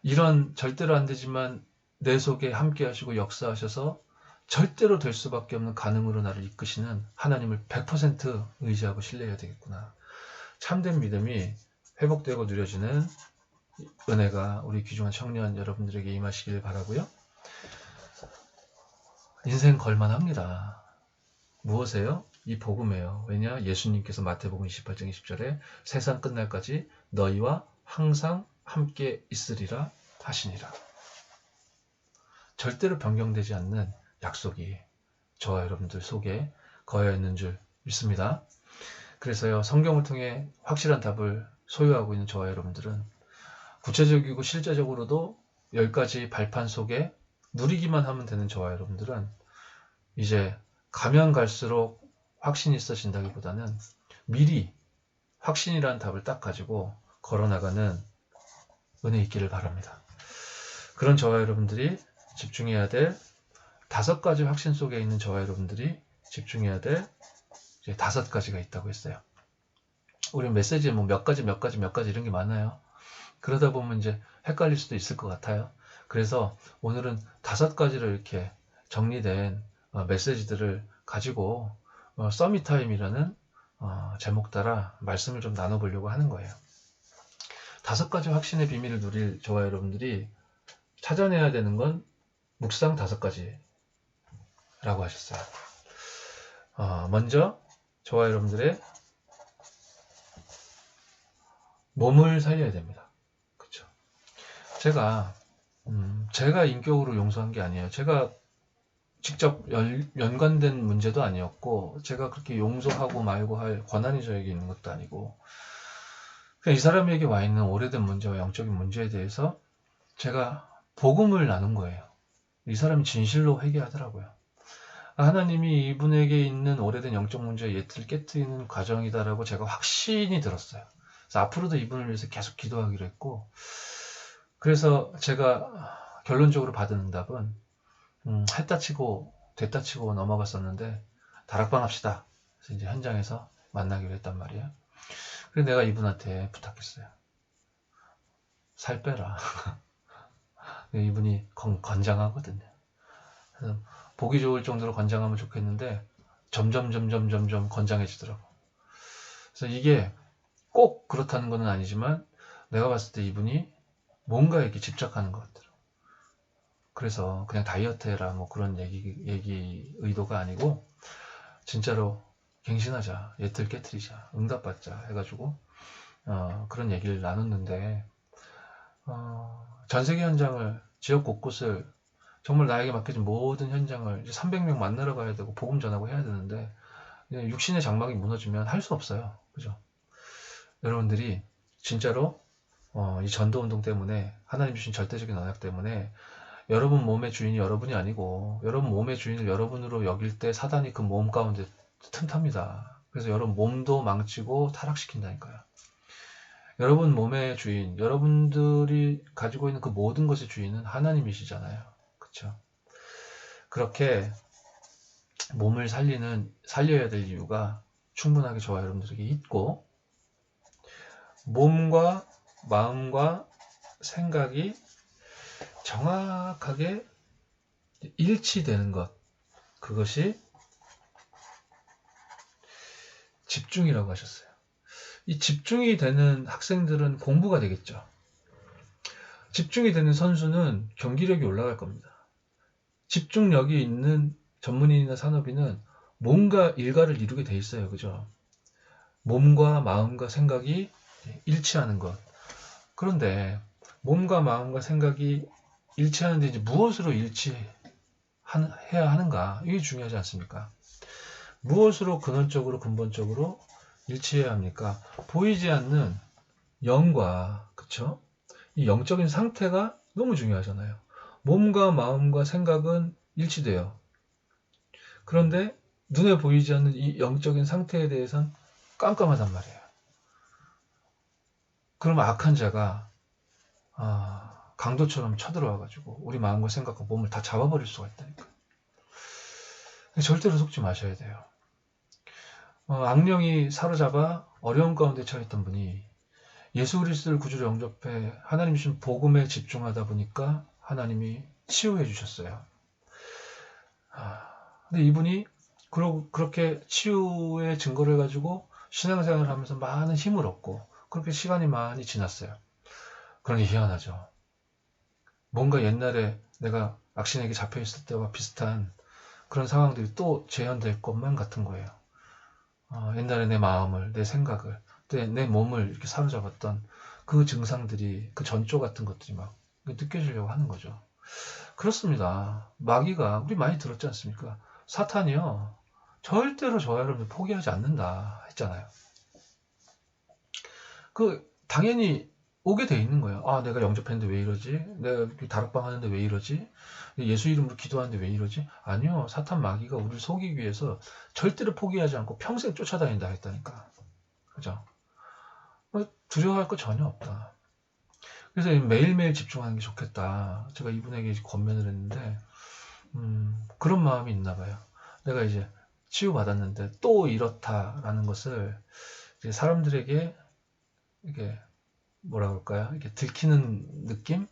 이런 절대로 안 되지만 내 속에 함께 하시고 역사하셔서 절대로 될 수밖에 없는 가능으로 나를 이끄시는 하나님을 100% 의지하고 신뢰해야 되겠구나. 참된 믿음이 회복되고 누려지는 은혜가 우리 귀중한 청년 여러분들에게 임하시길 바라고요. 인생 걸만합니다. 무엇이에요? 이 복음이에요. 왜냐? 예수님께서 마태복음 28장 20절에 세상 끝날까지 너희와 항상 함께 있으리라 하시니라. 절대로 변경되지 않는 약속이 저와 여러분들 속에 거해 있는 줄 믿습니다. 그래서요, 성경을 통해 확실한 답을 소유하고 있는 저와 여러분들은 구체적이고 실제적으로도 10가지 발판 속에 누리기만 하면 되는 저와 여러분들은 이제 가면 갈수록 확신이 있어진다기보다는 미리 확신이라는 답을 딱 가지고 걸어나가는 은혜 있기를 바랍니다. 그런 저와 여러분들이 집중해야 될 5가지 확신 속에 있는 저와 여러분들이 집중해야 될 이제 5가지가 있다고 했어요. 우리 메시지에 뭐 몇 가지 이런 게 많아요. 그러다 보면 이제 헷갈릴 수도 있을 것 같아요. 그래서 오늘은 5가지로 이렇게 정리된 메시지들을 가지고 서밋타임이라는 제목 따라 말씀을 좀 나눠보려고 하는 거예요. 5가지 확신의 비밀을 누릴 저와 여러분들이 찾아내야 되는 건 묵상 5가지라고 하셨어요. 먼저 저와 여러분들의 몸을 살려야 됩니다. 그렇죠? 제가 인격으로 용서한 게 아니에요. 제가 직접 연관된 문제도 아니었고, 제가 그렇게 용서하고 말고 할 권한이 저에게 있는 것도 아니고, 그냥 이 사람에게 와 있는 오래된 문제와 영적인 문제에 대해서 제가 복음을 나눈 거예요. 이 사람이 진실로 회개하더라고요. 하나님이 이분에게 있는 오래된 영적 문제의 예틀을 깨뜨리는 과정이다라고 제가 확신이 들었어요. 그래서 앞으로도 이분을 위해서 계속 기도하기로 했고, 그래서 제가 결론적으로 받은 응답은 했다 치고 됐다 치고 넘어갔었는데 다락방 합시다. 그래서 이제 현장에서 만나기로 했단 말이에요. 그래서 내가 이분한테 부탁했어요. 살 빼라. 이분이 건장하거든요. 그래서 보기 좋을 정도로 건장하면 좋겠는데 점점 건장해지더라고. 그래서 이게 꼭 그렇다는 건 아니지만 내가 봤을 때 이분이 뭔가 이렇게 집착하는 것 같더라고. 그래서 그냥 다이어트 해라 뭐 그런 얘기 의도가 아니고 진짜로 갱신하자, 예틀 깨트리자, 응답받자 해가지고 그런 얘기를 나눴는데 전세계 현장을 지역 곳곳을 정말 나에게 맡겨진 모든 현장을 이제 300명 만나러 가야 되고 복음 전하고 해야 되는데 육신의 장막이 무너지면 할 수 없어요. 그죠? 여러분들이 진짜로 이 전도운동 때문에 하나님 주신 절대적인 언약 때문에 여러분 몸의 주인이 여러분이 아니고 여러분 몸의 주인을 여러분으로 여길 때 사단이 그 몸 가운데 틈탑니다. 그래서 여러분 몸도 망치고 타락시킨다니까요. 여러분 몸의 주인, 여러분들이 가지고 있는 그 모든 것의 주인은 하나님이시잖아요. 그렇죠? 그렇게 몸을 살려야 될 이유가 충분하게 저와 여러분들에게 있고, 몸과 마음과 생각이 정확하게 일치되는 것, 그것이 집중이라고 하셨어요. 이 집중이 되는 학생들은 공부가 되겠죠. 집중이 되는 선수는 경기력이 올라갈 겁니다. 집중력이 있는 전문인이나 산업인은 뭔가 일가를 이루게 돼 있어요. 그죠? 몸과 마음과 생각이 일치하는 것. 그런데 몸과 마음과 생각이 일치하는데 이제 무엇으로 일치해야 하는가? 이게 중요하지 않습니까? 무엇으로 근원적으로 근본적으로 일치해야 합니까? 보이지 않는 영과, 그쵸? 이 영적인 상태가 너무 중요하잖아요. 몸과 마음과 생각은 일치돼요. 그런데 눈에 보이지 않는 이 영적인 상태에 대해서는 깜깜하단 말이에요. 그러면 악한 자가 강도처럼 쳐들어와가지고 우리 마음과 생각과 몸을 다 잡아버릴 수가 있다니까. 절대로 속지 마셔야 돼요. 악령이 사로잡아 어려운 가운데 처했던 분이 예수 그리스도를 구주로 영접해 하나님 주신 복음에 집중하다 보니까 하나님이 치유해 주셨어요. 근데 이분이 그렇게 치유의 증거를 가지고 신앙생활을 하면서 많은 힘을 얻고 그렇게 시간이 많이 지났어요. 그러니 희한하죠. 뭔가 옛날에 내가 악신에게 잡혀있을 때와 비슷한 그런 상황들이 또 재현될 것만 같은 거예요. 옛날에 내 마음을, 내 생각을, 내 몸을 이렇게 사로잡았던 그 증상들이, 그 전조 같은 것들이 막 느껴지려고 하는 거죠. 그렇습니다. 마귀가, 우리 많이 들었지 않습니까? 사탄이요, 절대로 저와 여러분을 포기하지 않는다 했잖아요. 당연히 오게 돼 있는 거예요. 내가 영접했는데 왜 이러지? 내가 다락방 하는데 왜 이러지? 예수 이름으로 기도하는데 왜 이러지? 아니요. 사탄 마귀가 우리를 속이기 위해서 절대로 포기하지 않고 평생 쫓아다닌다 했다니까. 그죠? 두려워할 거 전혀 없다. 그래서 매일매일 집중하는 게 좋겠다. 제가 이분에게 권면을 했는데 그런 마음이 있나 봐요. 내가 이제 치유받았는데 또 이렇다라는 것을 이제 사람들에게 이게 뭐라 그럴까요? 이렇게 들키는 느낌?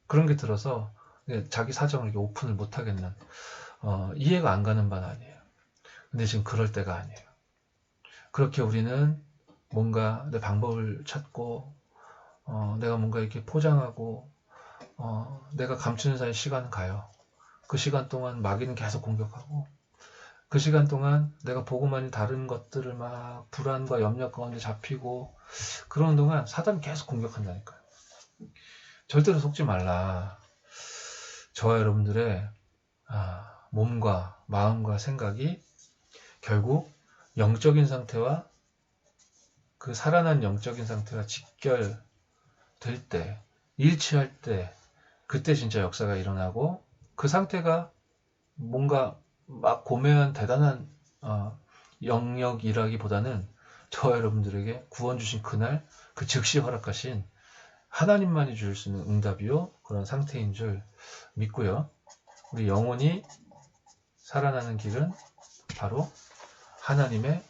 그런 게 들어서 자기 사정을 이렇게 오픈을 못 하겠는 이해가 안 가는 바는 아니에요. 근데 지금 그럴 때가 아니에요. 그렇게 우리는 뭔가 내 방법을 찾고 내가 뭔가 이렇게 포장하고 내가 감추는 사이 시간은 가요. 그 시간 동안 마귀는 계속 공격하고 그 시간 동안 내가 보고만 다른 것들을 막 불안과 염려 가운데 잡히고 그러는 동안 사단이 계속 공격한다니까요. 절대로 속지 말라. 저와 여러분들의 몸과 마음과 생각이 결국 영적인 상태와 그 살아난 영적인 상태가 직결될 때, 일치할 때, 그때 진짜 역사가 일어나고 그 상태가 뭔가 막 고매한 대단한 영역이라기보다는 저와 여러분들에게 구원 주신 그날 그 즉시 허락하신 하나님만이 주실 수 있는 응답이요 그런 상태인 줄 믿고요. 우리 영혼이 살아나는 길은 바로 하나님의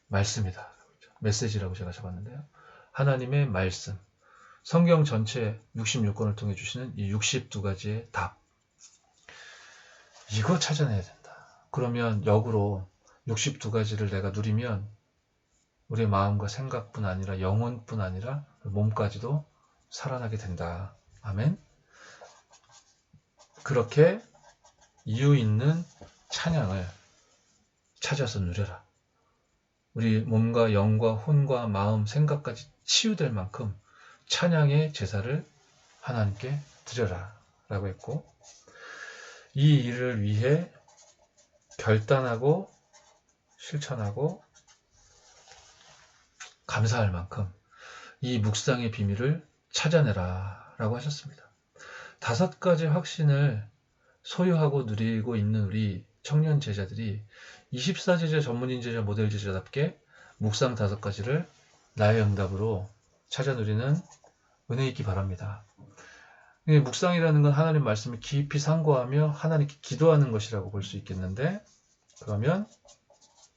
말씀이다. 메시지라고 제가 적었는데요. 하나님의 말씀. 성경 전체 66권을 통해 주시는 이 62가지의 답. 이거 찾아내야 된다. 그러면 역으로 62가지를 내가 누리면 우리의 마음과 생각뿐 아니라 영혼뿐 아니라 몸까지도 살아나게 된다. 아멘. 그렇게 이유 있는 찬양을 찾아서 누려라. 우리 몸과 영과 혼과 마음, 생각까지 치유될 만큼 찬양의 제사를 하나님께 드려라 라고 했고, 이 일을 위해 결단하고 실천하고 감사할 만큼 이 묵상의 비밀을 찾아내라 라고 하셨습니다. 5가지 확신을 소유하고 누리고 있는 우리 청년 제자들이 24제자 전문인 제자 모델 제자답게 묵상 5가지를 나의 응답으로 찾아 누리는 은혜 있기 바랍니다. 묵상이라는 건 하나님 말씀을 깊이 상고하며 하나님께 기도하는 것이라고 볼 수 있겠는데, 그러면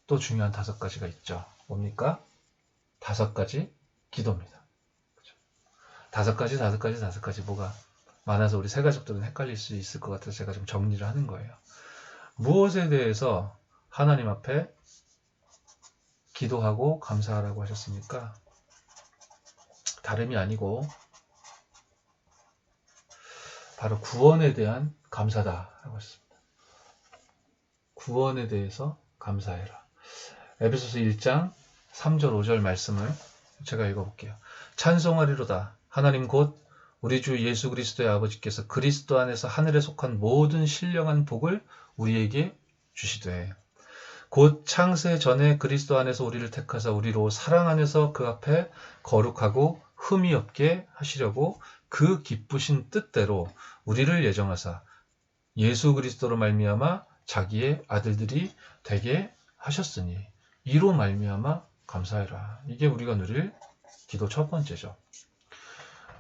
또 중요한 5가지가 있죠. 뭡니까? 5가지 기도입니다. 그렇죠? 5가지 뭐가 많아서 우리 세 가족들은 헷갈릴 수 있을 것 같아서 제가 좀 정리를 하는 거예요. 무엇에 대해서 하나님 앞에 기도하고 감사하라고 하셨습니까? 다름이 아니고 바로 구원에 대한 감사다라고 했습니다. 구원에 대해서 감사해라. 에베소서 1장 3절 5절 말씀을 제가 읽어볼게요. 찬송하리로다. 하나님 곧 우리 주 예수 그리스도의 아버지께서 그리스도 안에서 하늘에 속한 모든 신령한 복을 우리에게 주시되, 곧 창세 전에 그리스도 안에서 우리를 택하사 우리로 사랑 안에서 그 앞에 거룩하고 흠이 없게 하시려고 그 기쁘신 뜻대로 우리를 예정하사 예수 그리스도로 말미암아 자기의 아들들이 되게 하셨으니 이로 말미암아 감사해라. 이게 우리가 누릴 기도 첫 번째죠.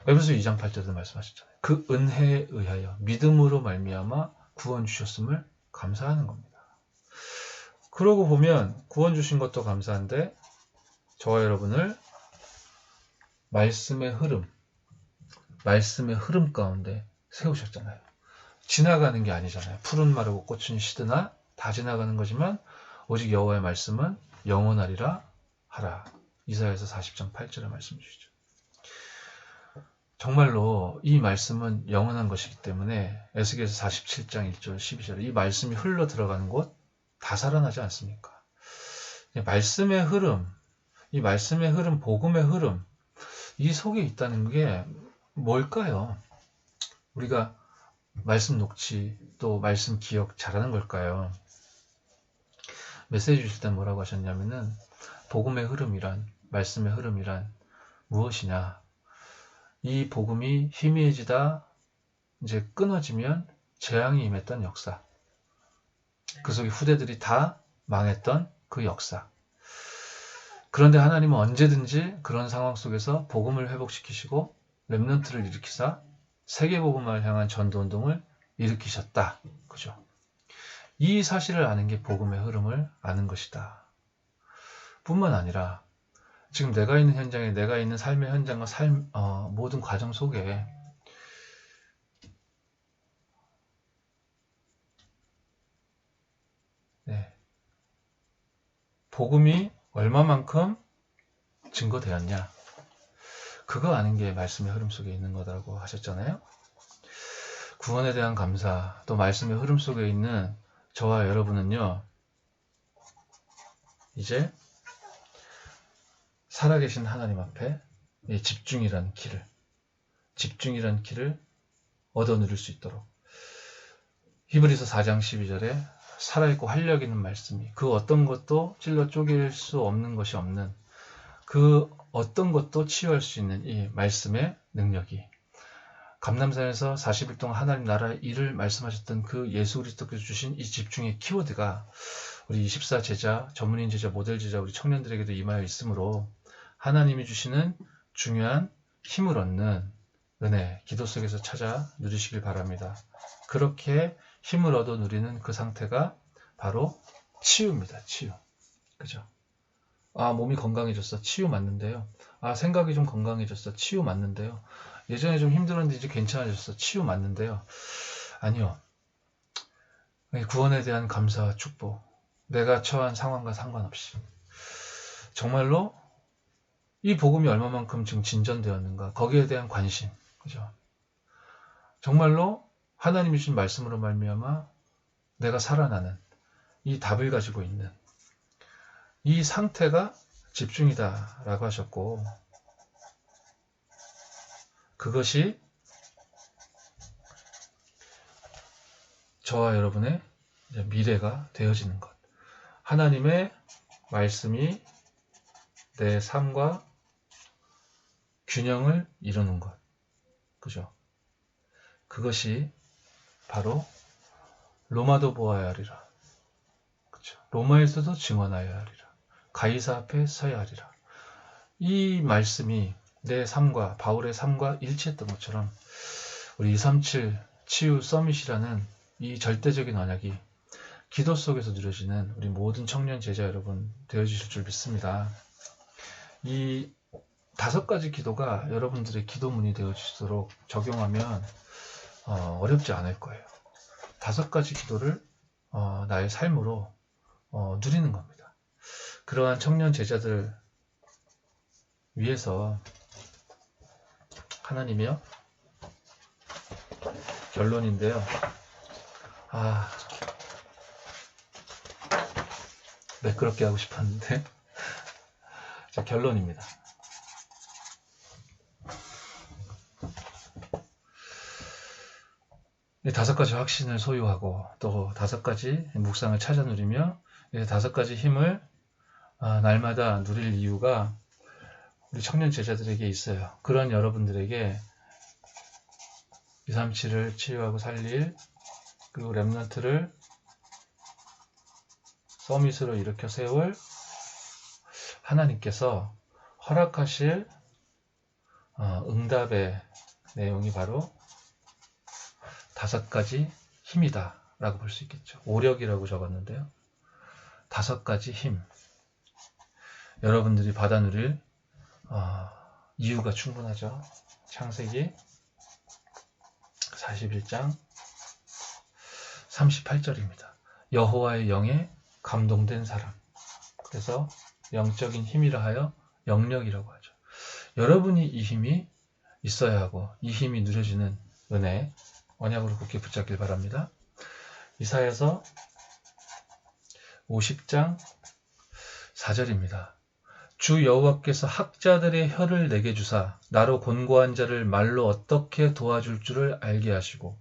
에베소 2장 8절에도 말씀하셨잖아요. 그 은혜에 의하여 믿음으로 말미암아 구원 주셨음을 감사하는 겁니다. 그러고 보면 구원 주신 것도 감사한데 저와 여러분을 말씀의 흐름 가운데 세우셨잖아요. 지나가는 게 아니잖아요. 푸른 마르고 꽃은 시드나 다 지나가는 거지만 오직 여호와의 말씀은 영원하리라 하라. 이사야서 40장 8절의 말씀 주시죠. 정말로 이 말씀은 영원한 것이기 때문에 에스겔서 47장 1절 12절 이 말씀이 흘러 들어가는 곳 다 살아나지 않습니까? 말씀의 흐름, 이 말씀의 흐름, 복음의 흐름, 이 속에 있다는 게 뭘까요? 우리가 말씀 녹취 또 말씀 기억 잘하는 걸까요? 메시지 주실 때 뭐라고 하셨냐면은 복음의 흐름이란, 말씀의 흐름이란 무엇이냐? 이 복음이 희미해지다 이제 끊어지면 재앙이 임했던 역사, 그 속에 후대들이 다 망했던 그 역사. 그런데 하나님은 언제든지 그런 상황 속에서 복음을 회복시키시고 렘넌트를 일으키사 세계복음을 향한 전도운동을 일으키셨다. 그죠? 이 사실을 아는 게 복음의 흐름을 아는 것이다. 뿐만 아니라 지금 내가 있는 현장에, 내가 있는 삶의 현장과 모든 과정 속에 복음이 얼마만큼 증거되었냐, 그거 아는 게 말씀의 흐름 속에 있는 거라고 하셨잖아요. 구원에 대한 감사, 또 말씀의 흐름 속에 있는 저와 여러분은요, 이제 살아계신 하나님 앞에 이 집중이란 키를 얻어 누릴 수 있도록, 히브리서 4장 12절에 살아있고 활력 있는 말씀이, 그 어떤 것도 찔러 쪼갤 수 없는 것이 없는, 그 어떤 것도 치유할 수 있는 이 말씀의 능력이, 감람산에서 40일 동안 하나님 나라의 일을 말씀하셨던 그 예수 그리스도께서 주신 이 집중의 키워드가 우리 24 제자, 전문인 제자, 모델 제자, 우리 청년들에게도 임하여 있으므로 하나님이 주시는 중요한 힘을 얻는 은혜, 기도 속에서 찾아 누리시길 바랍니다. 그렇게 힘을 얻어 누리는 그 상태가 바로 치유입니다. 치유. 그죠? 아, 몸이 건강해졌어. 치유 맞는데요. 아, 생각이 좀 건강해졌어. 치유 맞는데요. 예전에 좀 힘들었는데 이제 괜찮아졌어. 치유 맞는데요. 아니요. 구원에 대한 감사와 축복, 내가 처한 상황과 상관없이 정말로 이 복음이 얼마만큼 지금 진전되었는가, 거기에 대한 관심, 그죠? 정말로 하나님이 주신 말씀으로 말미암아 내가 살아나는 이 답을 가지고 있는 이 상태가 집중이다 라고 하셨고, 그것이 저와 여러분의 미래가 되어지는 것, 하나님의 말씀이 내 삶과 균형을 이루는 것, 그죠? 그것이 바로 로마도 보아야 하리라, 그죠? 로마에서도 증언하여야 하리라, 가이사 앞에 서야 하리라. 이 말씀이 내 삶과, 바울의 삶과 일치했던 것처럼 우리 237 치유 서밋이라는 이 절대적인 언약이 기도 속에서 누려지는 우리 모든 청년 제자 여러분 되어주실 줄 믿습니다. 이 5가지 기도가 여러분들의 기도문이 되어주시도록 적용하면 어렵지 않을 거예요. 5가지 기도를 나의 삶으로 누리는 겁니다. 그러한 청년 제자들 위해서 하나님이요, 결론인데요. 매끄럽게 하고 싶었는데 자, 결론입니다. 이 5가지 확신을 소유하고 또 5가지 묵상을 찾아 누리며 이 5가지 힘을 날마다 누릴 이유가 우리 청년 제자들에게 있어요. 그런 여러분들에게 237을 치유하고 살릴, 그리고 렘넌트를 서밋으로 일으켜 세울 하나님께서 허락하실 응답의 내용이 바로 5가지 힘이다 라고 볼 수 있겠죠. 오력이라고 적었는데요. 5가지 힘, 여러분들이 받아 누릴 이유가 충분하죠. 창세기 41장 38절입니다. 여호와의 영에 감동된 사람. 그래서 영적인 힘이라 하여 영력이라고 하죠. 여러분이 이 힘이 있어야 하고 이 힘이 누려지는 은혜, 언약으로 굳게 붙잡길 바랍니다. 이사야서 50장 4절입니다. 주 여호와께서 학자들의 혀를 내게 주사 나로 곤고한 자를 말로 어떻게 도와줄 줄을 알게 하시고,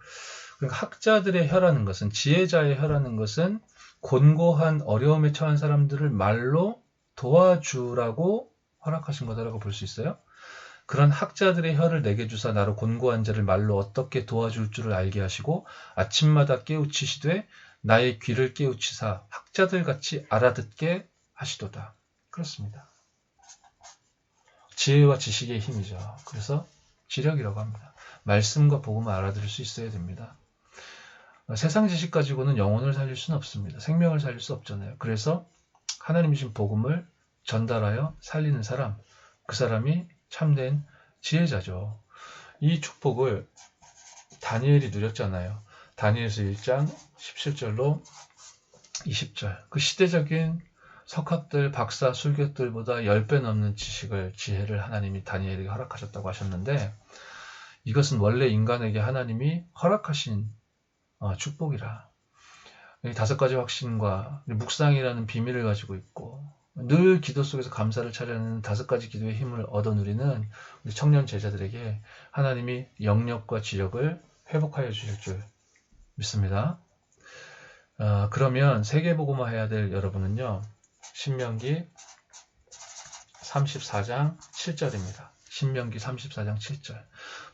그러니까 학자들의 혀라는 것은, 지혜자의 혀라는 것은 곤고한 어려움에 처한 사람들을 말로 도와주라고 허락하신 거다라고 볼 수 있어요. 그런 학자들의 혀를 내게 주사 나로 곤고한 자를 말로 어떻게 도와줄 줄을 알게 하시고 아침마다 깨우치시되 나의 귀를 깨우치사 학자들같이 알아듣게 하시도다. 그렇습니다. 지혜와 지식의 힘이죠. 그래서 지력이라고 합니다. 말씀과 복음을 알아들을 수 있어야 됩니다. 세상 지식 가지고는 영혼을 살릴 수는 없습니다. 생명을 살릴 수 없잖아요. 그래서 하나님 주신 복음을 전달하여 살리는 사람, 그 사람이 참된 지혜자죠. 이 축복을 다니엘이 누렸잖아요. 다니엘서 1장 17절로 20절. 그 시대적인 석학들, 박사, 술객들보다 10배 넘는 지혜를 하나님이 다니엘에게 허락하셨다고 하셨는데, 이것은 원래 인간에게 하나님이 허락하신 축복이라. 이 5가지 확신과 묵상이라는 비밀을 가지고 있고, 늘 기도 속에서 감사를 차려내는 5가지 기도의 힘을 얻어 누리는 우리 청년 제자들에게 하나님이 영력과 지력을 회복하여 주실 줄 믿습니다. 그러면 세계복음화 해야 될 여러분은요, 신명기 34장 7절입니다. 신명기 34장 7절.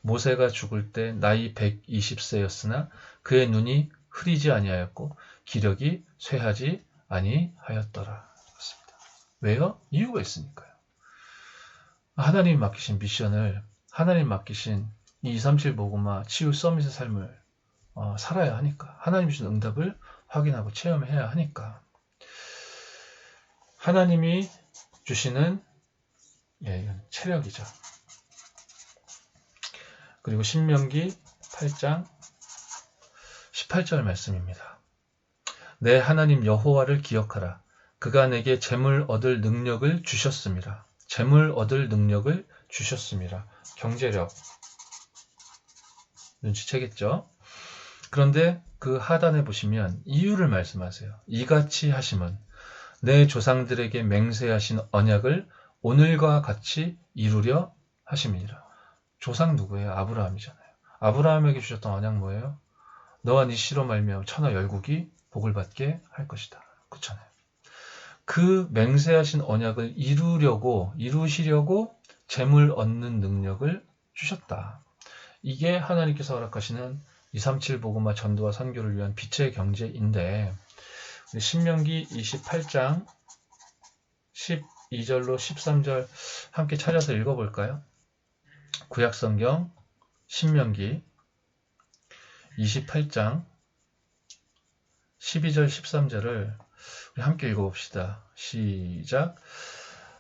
모세가 죽을 때 나이 120세였으나 그의 눈이 흐리지 아니하였고 기력이 쇠하지 아니하였더라. 그렇습니다. 왜요? 이유가 있으니까요. 하나님이 맡기신 미션을, 하나님 맡기신 이 237 복음화 치유 서밋의 삶을 살아야 하니까, 하나님 주신 응답을 확인하고 체험해야 하니까, 하나님이 주시는 체력이죠. 그리고 신명기 8장 18절 말씀입니다. 내 하나님 여호와를 기억하라. 그가 내게 재물 얻을 능력을 주셨습니다. 재물 얻을 능력을 주셨습니다. 경제력. 눈치채겠죠? 그런데 그 하단에 보시면 이유를 말씀하세요. 이같이 하심은 내 조상들에게 맹세하신 언약을 오늘과 같이 이루려 하심이니라. 조상 누구예요? 아브라함이잖아요. 아브라함에게 주셨던 언약 뭐예요? 너와 네 씨로 말미암아 천하 열국이 복을 받게 할 것이다. 그렇잖아요. 그 맹세하신 언약을 이루시려고 재물 얻는 능력을 주셨다. 이게 하나님께서 허락하시는 237 복음화 전도와 선교를 위한 빛의 경제인데, 신명기 28장 12절로 13절 함께 찾아서 읽어볼까요? 구약성경 신명기 28장 12절 13절을 우리 함께 읽어봅시다. 시작.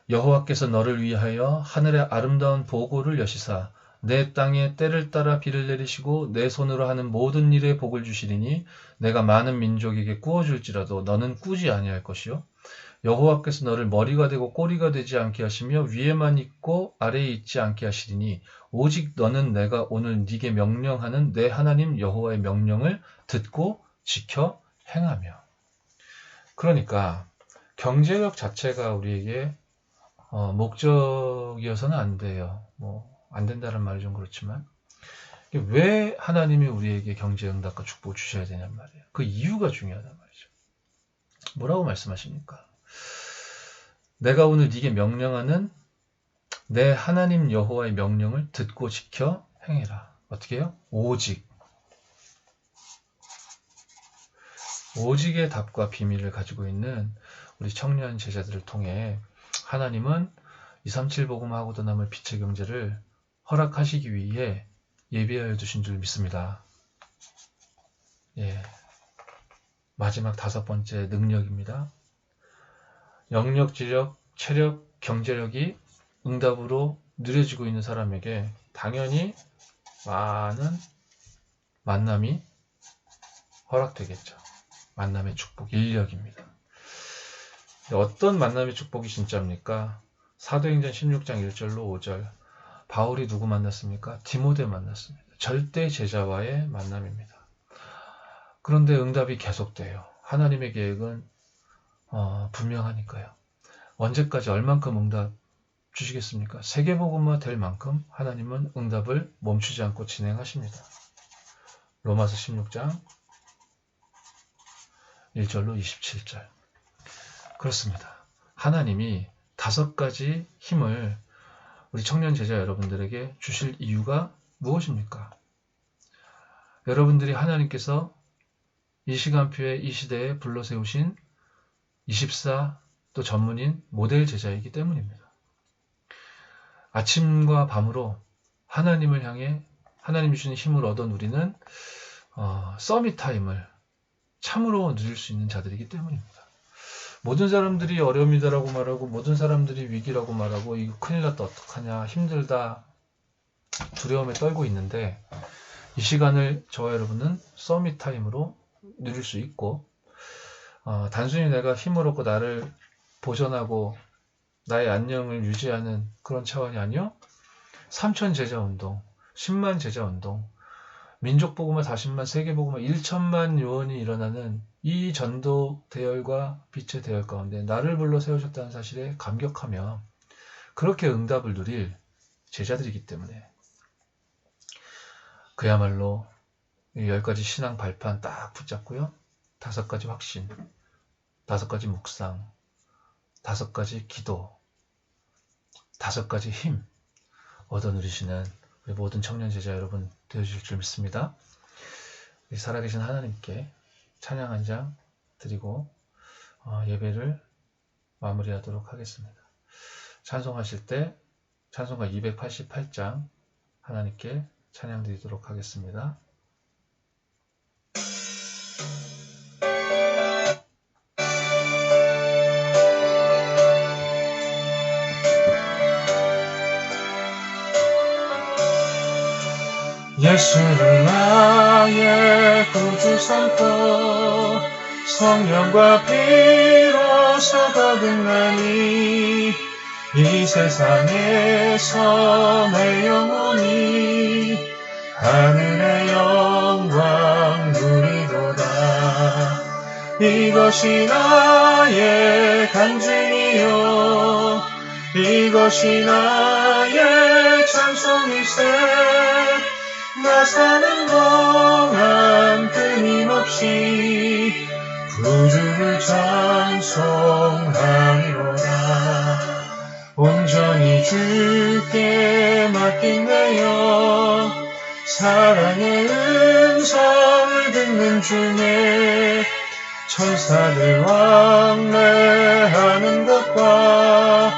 여호와께서 너를 위하여 하늘의 아름다운 보고를 여시사 내 땅에 때를 따라 비를 내리시고 내 손으로 하는 모든 일에 복을 주시리니 내가 많은 민족에게 꾸어줄지라도 너는 꾸지 아니할 것이요. 여호와께서 너를 머리가 되고 꼬리가 되지 않게 하시며 위에만 있고 아래에 있지 않게 하시리니 오직 너는 내가 오늘 네게 명령하는 내 하나님 여호와의 명령을 듣고 지켜 행하며. 그러니까 경제력 자체가 우리에게 목적이어서는 안 돼요. 안 된다는 말이 좀 그렇지만, 왜 하나님이 우리에게 경제 응답과 축복을 주셔야 되냔 말이에요. 그 이유가 중요하단 말이죠. 뭐라고 말씀하십니까? 내가 오늘 네게 명령하는 내 하나님 여호와의 명령을 듣고 지켜 행해라. 어떻게 해요? 오직의 답과 비밀을 가지고 있는 우리 청년 제자들을 통해 하나님은 237 복음하고도 남을 빛의 경제를 허락하시기 위해 예비하여 두신 줄 믿습니다. 마지막 5번째 능력입니다. 영력, 지력, 체력, 경제력이 응답으로 누려지고 있는 사람에게 당연히 많은 만남이 허락되겠죠. 만남의 축복, 인력입니다. 어떤 만남의 축복이 진짜입니까? 사도행전 16장 1절로 5절. 바울이 누구 만났습니까? 디모데 만났습니다. 절대 제자와의 만남입니다. 그런데 응답이 계속돼요. 하나님의 계획은 분명하니까요. 언제까지 얼만큼 응답 주시겠습니까? 세계복음화 될 만큼 하나님은 응답을 멈추지 않고 진행하십니다. 로마서 16장 1절로 27절. 그렇습니다. 하나님이 5가지 힘을 우리 청년 제자 여러분들에게 주실 이유가 무엇입니까? 여러분들이 하나님께서 이 시간표에 이 시대에 불러세우신 24 또 전문인 모델 제자이기 때문입니다. 아침과 밤으로 하나님을 향해 하나님 주시는 힘을 얻어 누리는 서밋 타임을 참으로 누릴 수 있는 자들이기 때문입니다. 모든 사람들이 어려움이다라고 말하고 모든 사람들이 위기라고 말하고 이거 큰일 났다 어떡하냐 힘들다 두려움에 떨고 있는데 이 시간을 저와 여러분은 서밋 타임으로 누릴 수 있고 단순히 내가 힘을 얻고 나를 보존하고 나의 안녕을 유지하는 그런 차원이 아니요 3천 제자 운동, 10만 제자 운동, 민족복음화 40만, 세계복음화 1천만 요원이 일어나는 이 전도 대열과 빛의 대열 가운데 나를 불러 세우셨다는 사실에 감격하며 그렇게 응답을 누릴 제자들이기 때문에 그야말로 10가지 신앙 발판 딱 붙잡고요. 5가지 확신, 5가지 묵상, 5가지 기도, 5가지 힘 얻어 누리시는 우리 모든 청년 제자 여러분 되어주실 줄 믿습니다. 우리 살아계신 하나님께 찬양 한 장 드리고 예배를 마무리하도록 하겠습니다. 찬송하실 때 찬송가 288장 하나님께 찬양 드리도록 하겠습니다. 예수를 나의 구주 삼고 성령과 피로서 거듭나니 이 세상에서 내 영혼이 하늘의 영광 누리도다. 이것이 나의 간증이요 이것이 나의 찬송일세. 나 사는 동안 끊임없이 구주를 찬송하리로다. 온전히 주께 맡긴 내 영 사랑의 음성을 듣는 중에 천사들 왕래하는 것과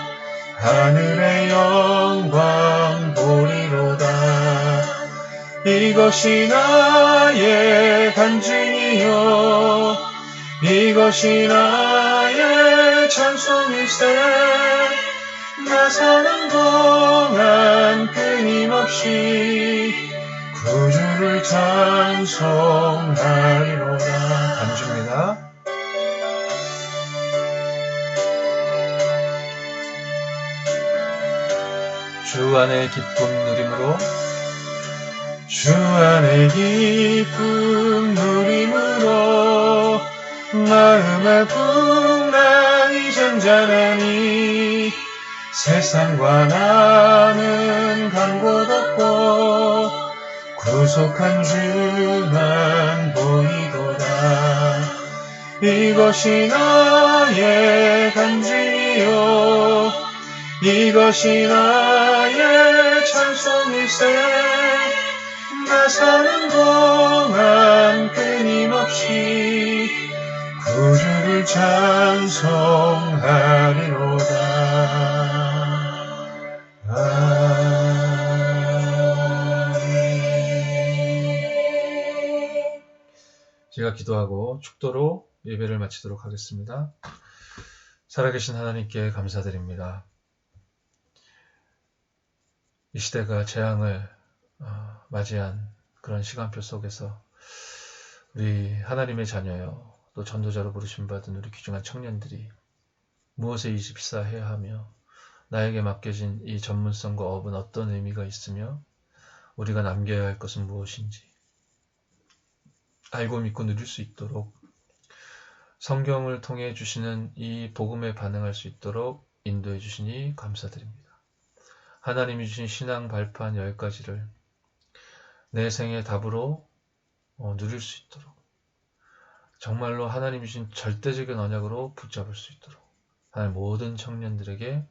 하늘의 영광 보리로다. 이것이 나의 간증이요 이것이 나의 찬송일세. 나 사는 동안 끊임없이 구주를 찬송하리로다. 간주입니다. 주 안의 기쁨 누림으로 주 안의 기쁨 누림으로 마음의 풍랑이 잔잔하니 세상과 나는 간 곳 없고 구속한 주만 보이도다. 이것이 나의 간증이요 이것이 나의 찬송일세. 나 사는 동안 끊임없이 구주를 찬송하리로다. 제가 기도하고 축도로 예배를 마치도록 하겠습니다. 살아계신 하나님께 감사드립니다. 이 시대가 재앙을 맞이한 그런 시간표 속에서 우리 하나님의 자녀요 또 전도자로 부르심받은 우리 귀중한 청년들이 무엇에 이집사해야 하며 나에게 맡겨진 이 전문성과 업은 어떤 의미가 있으며 우리가 남겨야 할 것은 무엇인지 알고 믿고 누릴 수 있도록 성경을 통해 주시는 이 복음에 반응할 수 있도록 인도해 주시니 감사드립니다. 하나님이 주신 신앙 발판 10가지를 내 생의 답으로 누릴 수 있도록 정말로 하나님이 주신 절대적인 언약으로 붙잡을 수 있도록 하나님 모든 청년들에게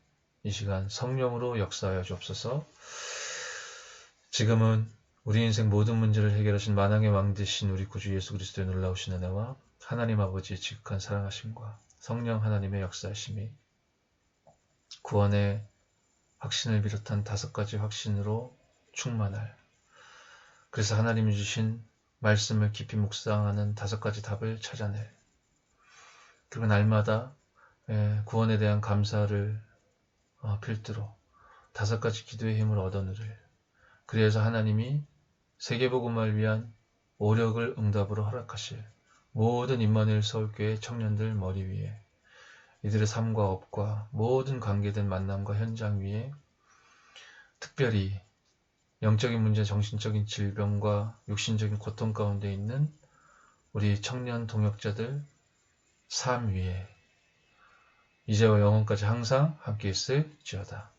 이 시간 성령으로 역사하여 주옵소서. 지금은 우리 인생 모든 문제를 해결하신 만왕의 왕 되신 우리 구주 예수 그리스도의 놀라우신 은혜와 하나님 아버지의 지극한 사랑하심과 성령 하나님의 역사하심이 구원의 확신을 비롯한 5가지 확신으로 충만할 그래서 하나님이 주신 말씀을 깊이 묵상하는 5가지 답을 찾아낼, 그리고 날마다 구원에 대한 감사를 필두로 5가지 기도의 힘을 얻어누릴, 그래서 하나님이 세계복음을 위한 오력을 응답으로 허락하실 모든 임마누엘 서울교회 청년들 머리 위에, 이들의 삶과 업과 모든 관계된 만남과 현장 위에, 특별히 영적인 문제, 정신적인 질병과 육신적인 고통 가운데 있는 우리 청년 동역자들 삶 위에 이제와 영원까지 항상 함께 있을지어다.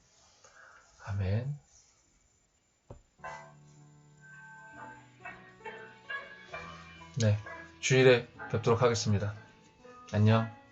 아멘. 네, 주일에 뵙도록 하겠습니다. 안녕.